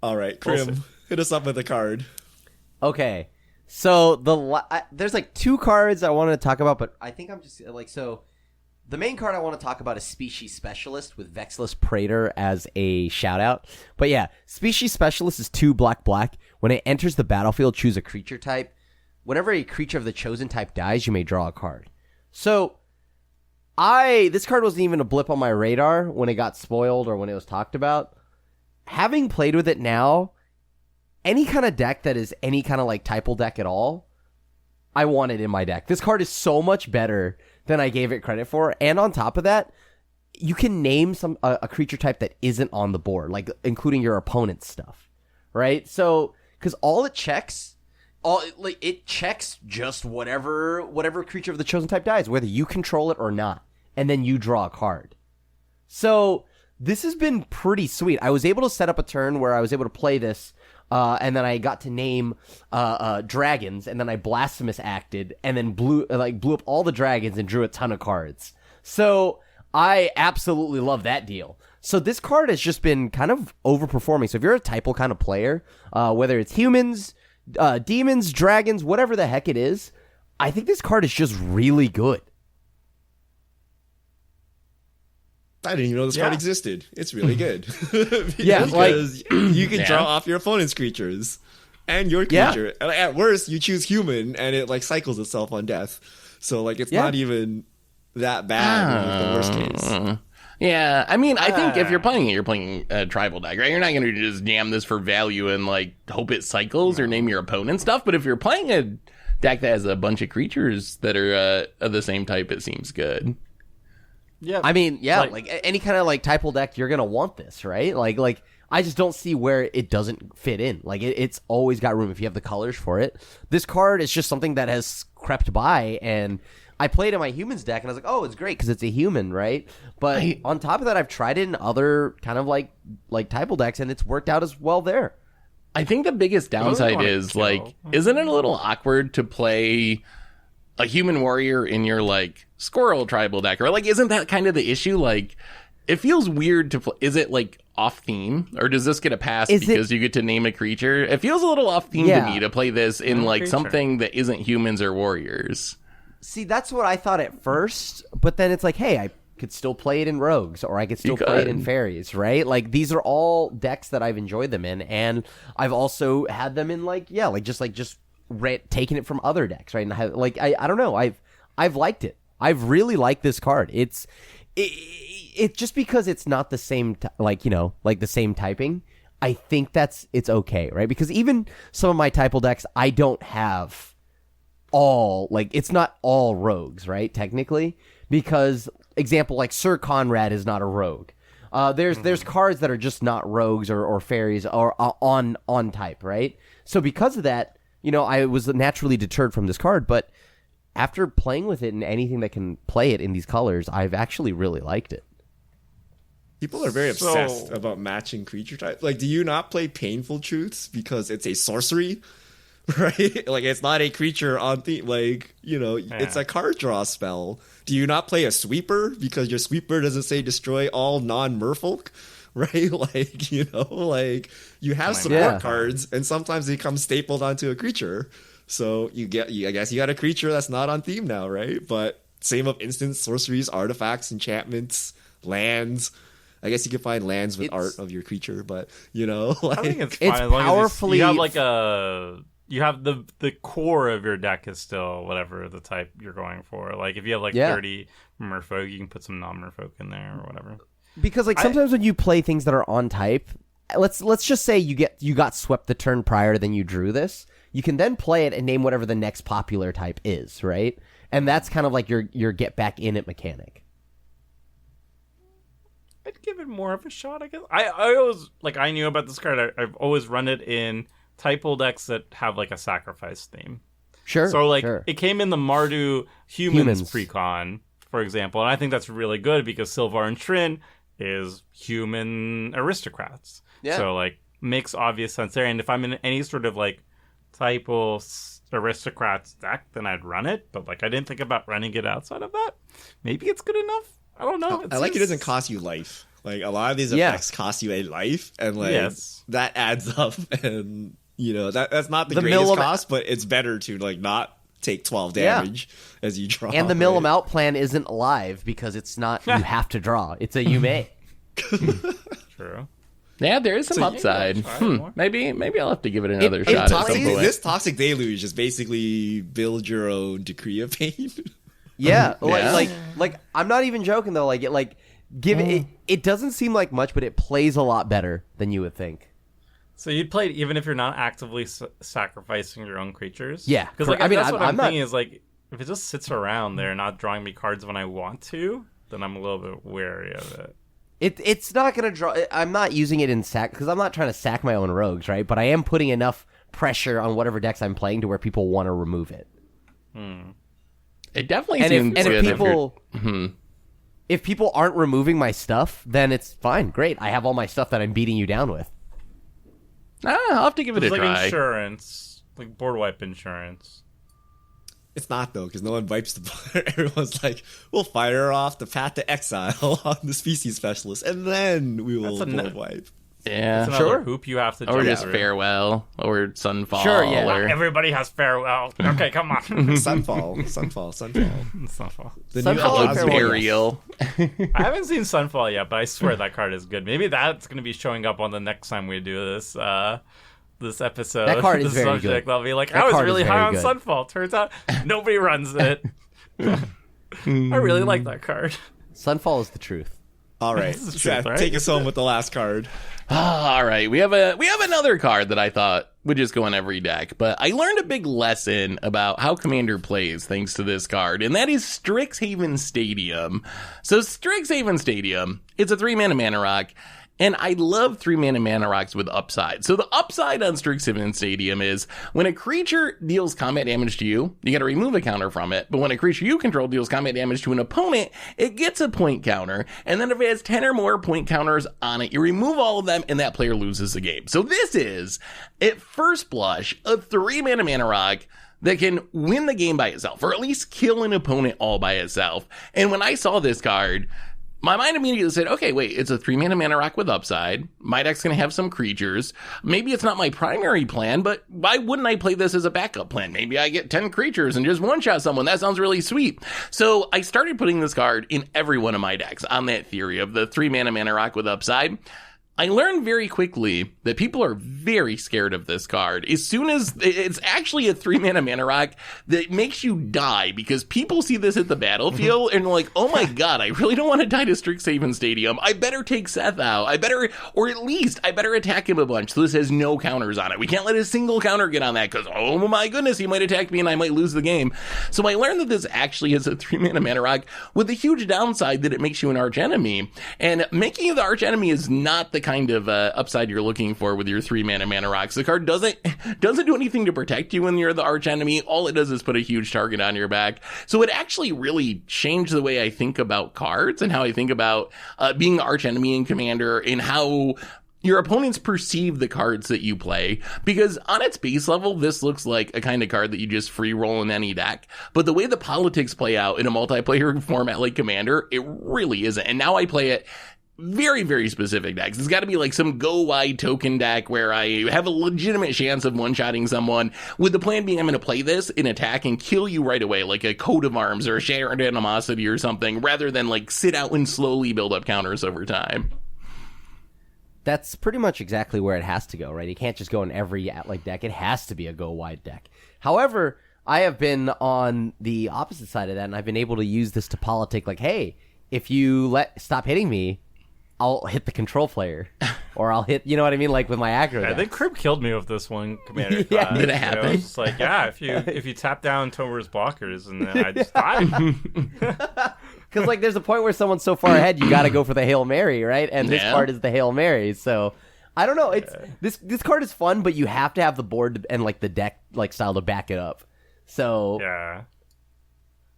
All right, Krim, hit us up with a card. Okay, so there's like two cards I wanted to talk about, but I think I'm just the main card I want to talk about is Species Specialist with Vexilus Praetor as a shout out. But yeah, Species Specialist is 2 black. When it enters the battlefield, choose a creature type. Whenever a creature of the chosen type dies, you may draw a card. So This card wasn't even a blip on my radar when it got spoiled or when it was talked about. Having played with it now, any kind of deck that is any kind of like Typal deck at all, I want it in my deck. This card is so much better than I gave it credit for. And on top of that, you can name a creature type that isn't on the board, like including your opponent's stuff, right? So, because all it checks, it checks just whatever creature of the chosen type dies, whether you control it or not, and then you draw a card. So this has been pretty sweet. I was able to set up a turn where I was able to play this, and then I got to name dragons, and then I blasphemous acted, and then blew up all the dragons and drew a ton of cards. So I absolutely love that deal. So this card has just been kind of overperforming. So if you're a Typal kind of player, whether it's humans, demons, dragons, whatever the heck it is, I think this card is just really good. I didn't even know this card existed. It's really good. Yeah, because you can draw off your opponent's creatures and your creature. Yeah. At worst, you choose human, and it like cycles itself on death. So like it's not even that bad in the worst case. Yeah, I mean, I think if you're playing a tribal deck, right? You're not going to just jam this for value and like hope it cycles or name your opponent stuff. But if you're playing a deck that has a bunch of creatures that are of the same type, it seems good. Yeah, I mean, like any kind of like Typal deck, you're gonna want this, right? Like I just don't see where it doesn't fit in. Like it's always got room if you have the colors for it. This card is just something that has crept by, and I played in my humans deck, and I was like, oh, it's great because it's a human, right? But on top of that, I've tried it in other kind of like Typal decks, and it's worked out as well there. I think the biggest downside is like, isn't it a little awkward to play a human warrior in your like squirrel tribal deck? Or like, isn't that kind of the issue? Like, it feels weird to play. Is it like off theme, or does this get a pass because you get to name a creature? It feels a little off theme to me to play this in like something that isn't humans or warriors. See, that's what I thought at first, but then it's like, hey, I could still play it in rogues, or I could still play it in fairies, right? Like, these are all decks that I've enjoyed them in, and I've also had them in just taking it from other decks, right? And I don't know, I've liked it. I've really liked this card. It's just because it's not the same, the same typing. I think it's okay, right? Because even some of my Typal decks, I don't have it's not all rogues, right? Technically, because example, like Sir Conrad is not a rogue. There's cards that are just not rogues or fairies or on type, right? So because of that, I was naturally deterred from this card, but after playing with it and anything that can play it in these colors, I've actually really liked it. People are very obsessed about matching creature types. Like, do you not play Painful Truths because it's a sorcery? Right? Like, it's not a creature on theme. Like, it's a card draw spell. Do you not play a sweeper because your sweeper doesn't say destroy all non-merfolk? Right? Like, you have support cards, and sometimes they come stapled onto a creature. So I guess you got a creature that's not on theme now, right? But same of instants, sorceries, artifacts, enchantments, lands. I guess you can find lands with art of your creature, but I think it's fine. As long as you have you have the core of your deck is still whatever the type you're going for. Like if you have 30 merfolk, you can put some non-merfolk in there or whatever. Because sometimes when you play things that are on type, let's just say you got swept the turn prior, then you drew this. You can then play it and name whatever the next popular type is, right? And that's kind of like your get back in it mechanic. I'd give it more of a shot, I guess. I always I knew about this card. I've always run it in Typal decks that have a sacrifice theme. Sure. So it came in the Mardu humans precon, for example, and I think that's really good because Sylvar and Trin is human aristocrats. Yeah. So makes obvious sense there. And if I'm in any sort of Typal aristocrats deck, then I'd run it. But I didn't think about running it outside of that. Maybe it's good enough. I don't know. I like it doesn't cost you life. Like a lot of these effects cost you a life, and that adds up. And that's not the greatest cost, but it's better to not take 12 damage as you draw. And the mill 'em out plan isn't alive because it's not you have to draw. It's a you may. True. Yeah, there is some upside. Maybe I'll have to give it another shot at some point. This Toxic Deluge is basically build your own Decree of Pain. Yeah, Like, I'm not even joking though. Like, it doesn't seem like much, but it plays a lot better than you would think. So you'd play it even if you're not actively sacrificing your own creatures? Yeah, Because like, I mean, that's what I'm I'm not- thinking is like, if it just sits around there, not drawing me cards when I want to, then I'm a little bit wary of it. It's not gonna draw. I'm not using it in sack because I'm not trying to sack my own rogues, right? But I am putting enough pressure on whatever decks I'm playing to where people want to remove it. It definitely And seems if good people you're- if people aren't removing my stuff, then it's fine. Great, I have all my stuff that I'm beating you down with. I'll have to give it It's a like try. insurance, like board wipe insurance. It's not though, because no one wipes the board. Everyone's like, "We'll fire off the Path to Exile on the Species Specialist, and then we will That's a board wipe." Yeah, It's another hoop you have to or jump just through. farewell, or sunfall. Sure, yeah. Or... Everybody has farewell. Okay, come on. Sunfall. It's not fall. The Sunfall new and Alaz- Farewell, yes. Burial. I haven't seen Sunfall yet, but I swear that card is good. Maybe that's going to be showing up on the next time we do this this episode. That card is This very subject. good. I'll be like, That I was card is really very high on good. Sunfall. Turns out nobody runs it. I really like that card. Sunfall is the truth. All right, This is Seth, truth, right? take us home with the last card. All right, we have another card that I thought would just go on every deck, but I learned a big lesson about how Commander plays thanks to this card, and that is Strixhaven Stadium. So Strixhaven Stadium, it's a 3-mana mana rock, and I love 3-mana mana rocks with upside. So the upside on Strixhaven Stadium is when a creature deals combat damage to you, you gotta remove a counter from it. But when a creature you control deals combat damage to an opponent, it gets a point counter. And then if it has 10 or more point counters on it, you remove all of them and that player loses the game. So this is, at first blush, a 3-mana mana rock that can win the game by itself, or at least kill an opponent all by itself. And when I saw this card, my mind immediately said, okay, wait, it's a 3-mana mana rock with upside. My deck's going to have some creatures. Maybe it's not my primary plan, but why wouldn't I play this as a backup plan? Maybe I get 10 creatures and just one-shot someone. That sounds really sweet. So I started putting this card in every one of my decks on that theory of the 3-mana mana rock with upside. I learned very quickly that people are very scared of this card. As soon as it's actually a 3-mana mana rock that makes you die because people see this at the battlefield and are like, oh my god, I really don't want to die to Strixhaven Stadium. I better take Seth out. I better attack him a bunch so this has no counters on it. We can't let a single counter get on that because, oh my goodness, he might attack me and I might lose the game. So I learned that this actually is a 3-mana mana rock with a huge downside that it makes you an archenemy. And making you the archenemy is not the kind of upside you're looking for with your 3-mana mana rocks. The card doesn't do anything to protect you when you're the archenemy. All it does is put a huge target on your back. So it actually really changed the way I think about cards and how I think about being the archenemy in Commander and how your opponents perceive the cards that you play, because on its base level, this looks like a kind of card that you just free roll in any deck. But the way the politics play out in a multiplayer format like Commander, it really isn't. And now I play it very, very specific decks. It's got to be like some go wide token deck where I have a legitimate chance of one-shotting someone, with the plan being I'm going to play this in attack and kill you right away, like a Coat of Arms or a Shattered Animosity or something, rather than like sit out and slowly build up counters over time. That's pretty much exactly where it has to go, right? You can't just go in every like deck. It has to be a go wide deck. However, I have been on the opposite side of that, and I've been able to use this to politic. Like, hey, if you stop hitting me, I'll hit the control player, or I'll hit, you know what I mean, like with my aggro. I deck. think Crib killed me with this one, Commander. Yeah. Class. Did it You know, happen? it's like, yeah, if you tap down Tomer's blockers, and then I just die. Because like there's a point where someone's so far ahead, you got to go for the Hail Mary, right? And this Yeah. card is the Hail Mary. So I don't know. It's this card is fun, but you have to have the board and like the deck like style to back it up. So Yeah.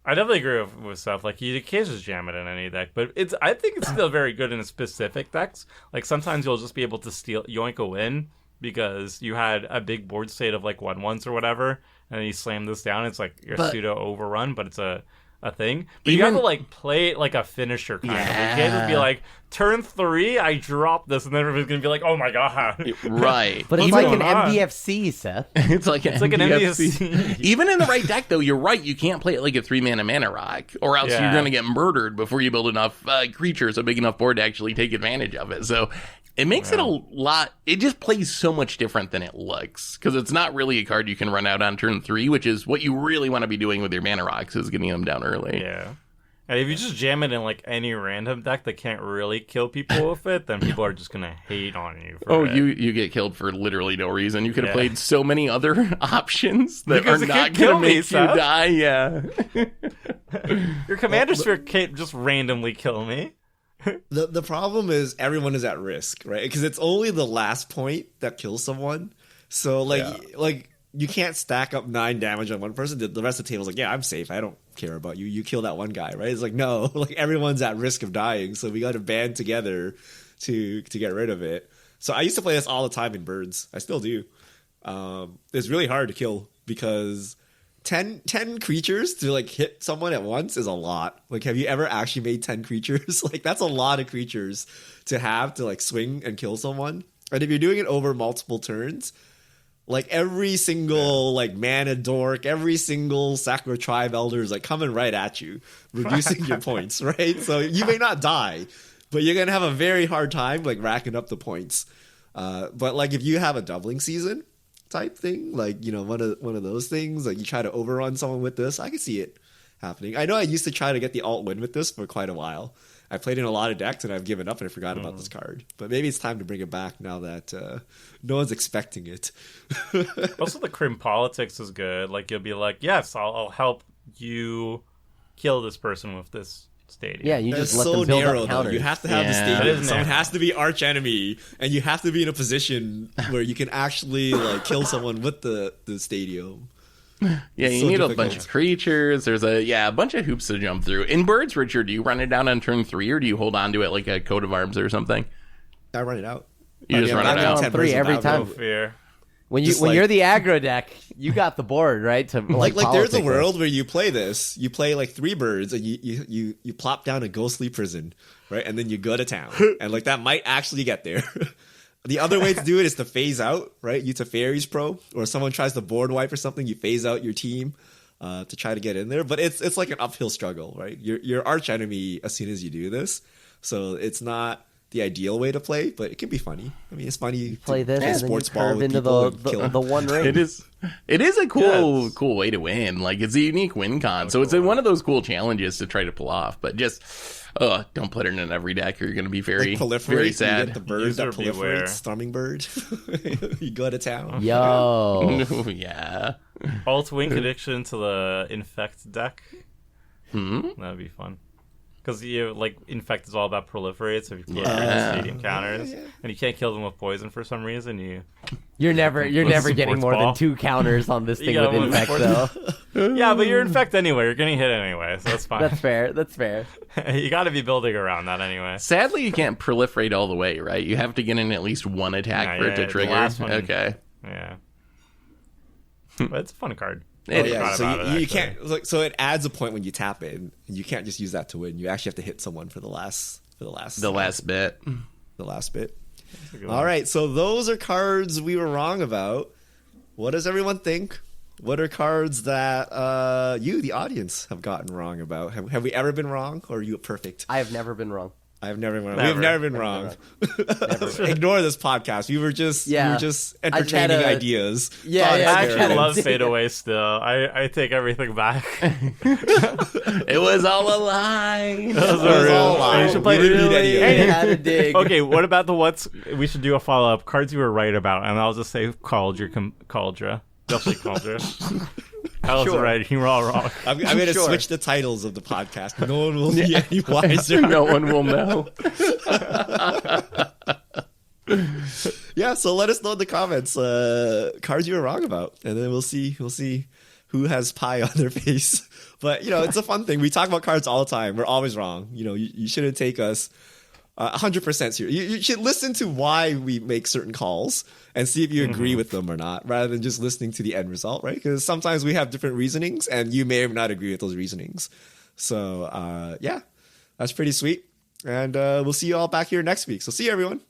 I definitely agree with Seth. Like, you occasionally jam it in any deck, but I think it's still very good in specific decks. Like, sometimes you'll just be able to yoink a win because you had a big board state of like 1/1s or whatever, and then you slam this down. It's like your pseudo overrun, but it's a thing. But you have to like play it like a finisher kind of. You can't just be like, turn 3, I drop this, and then everybody's gonna be like, oh my god. Right. but it's What's like an going on? MBFC, Seth. It's like an MBFC. Even in the right deck, though, you're right. You can't play it like a 3-mana mana rock, or else Yeah. you're going to get murdered before you build enough creatures, a big enough board to actually take advantage of it. So it makes it a lot. It just plays so much different than it looks, because it's not really a card you can run out on turn 3, which is what you really want to be doing with your mana rocks, is getting them down early. Yeah. And if you just jam it in like any random deck that can't really kill people with it, then people are just gonna hate on you. For it. you get killed for literally no reason. You could have Yeah. played so many other options that Because are it not could kill gonna me, make you Seth. die. Yeah. Your Commander Sphere can't just randomly kill me. The problem is everyone is at risk, right? Because it's only the last point that kills someone. So like you can't stack up 9 damage on one person. The rest of the table's like, yeah, I'm safe. I don't care about you. You kill that one guy, right? It's like, no, like everyone's at risk of dying. So we got to band together to get rid of it. So I used to play this all the time in Birds. I still do. It's really hard to kill because 10 creatures to like hit someone at once is a lot. Like, have you ever actually made 10 creatures? Like, that's a lot of creatures to have to like swing and kill someone. And if you're doing it over multiple turns, like every single like mana dork, every single Sakura Tribe Elder is like coming right at you, reducing your points, right? So you may not die, but you're gonna have a very hard time like racking up the points. But like if you have a doubling season type thing, like, you know, one of those things, like you try to overrun someone with this, I can see it happening. I know I used to try to get the alt win with this for quite a while. I played in a lot of decks and I've given up and I forgot about this card. But maybe it's time to bring it back now that no one's expecting it. Also, the Crim Politics is good. Like, you'll be like, yes, I'll help you kill this person with this stadium. Yeah, you That's just let so them build narrow, up though. counters. You have to have the Yeah. It stadium. is Someone narrow. has to be arch enemy, and you have to be in a position where you can actually like kill someone with the stadium. Yeah, you So need a difficult. bunch of creatures. There's a bunch of hoops to jump through. In Birds, Richard, do you run it down on turn 3 or do you hold on to it like a coat of arms or something? I run it out. You just run it I'm out. on 10 3 every Battle. time. No fear. When Just like- you're the aggro deck, you got the board, right? To Like there's a politic world where you play this. You play like 3 birds, and you plop down a ghostly prison, right? And then you go to town, and like that might actually get there. The other way to do it is to phase out, right? You to Fairies Pro, or someone tries to board wipe or something. You phase out your team to try to get in there, but it's like an uphill struggle, right? Your arch enemy as soon as you do this, so it's not the ideal way to play, but it can be funny. I mean, it's funny. play to this play and then you sports ball curve with into people the, and kill 'em. the one ring. It is a cool Yes. cool way to win. Like, it's a unique win con. So it's one of those cool challenges to try to pull off, but just don't put it in every deck or you're going to be very Like proliferate, very you sad. get the bird User that proliferates, beware. Storming Bird. You go to town. Yo. Yeah. Alt Wink addiction to the Infect deck. Hmm? That'd be fun. Because you like Infect is all about proliferate, so if you proliferate Yeah. stadium counters, and you can't kill them with poison for some reason, You're never With getting sports more ball. than 2 counters on this thing got with one with Infect, sports- though. yeah, but you're Infect anyway. You're getting hit anyway, so that's fine. That's fair. That's fair. You got to be building around that anyway. Sadly, you can't proliferate all the way, right? You have to get in at least one attack Yeah, for it yeah, to the trigger. last one- Okay. Yeah, but it's a fun card. It Oh is. yeah, Forgot so about you it, actually. can't like so it adds a point when you tap it. And you can't just use that to win. You actually have to hit someone for the last The last bit. the last bit. That's a good All one. right, so those are cards we were wrong about. What does everyone think? What are cards that you, the audience, have gotten wrong about? Have we ever been wrong, or are you perfect? I have never been wrong. I've never been wrong. Never. We've never been wrong. Ignore this podcast. We were just Yeah. just I just had entertaining a- ideas. Yeah, Thought yeah, I experiments. actually love Fade Away still. I take everything back. It was all a lie. It was all a lie. You should play We didn't need Really any of it. had to dig. Okay, what about the what's? We should do a follow up. Cards you were right about, and I'll just say Cauldra. They'll say Cauldra. I was Sure. right. You were all wrong. I'm going to Sure. switch the titles of the podcast. No one will be any wiser. No one will know. Yeah, so let us know in the comments cards you were wrong about, and then we'll see who has pie on their face. But it's a fun thing. We talk about cards all the time. We're always wrong. You shouldn't take us 100% serious. You should listen to why we make certain calls and see if you agree with them or not, rather than just listening to the end result, right? Because sometimes we have different reasonings, and you may or may not agree with those reasonings. So yeah, that's pretty sweet. And we'll see you all back here next week. So see you, everyone.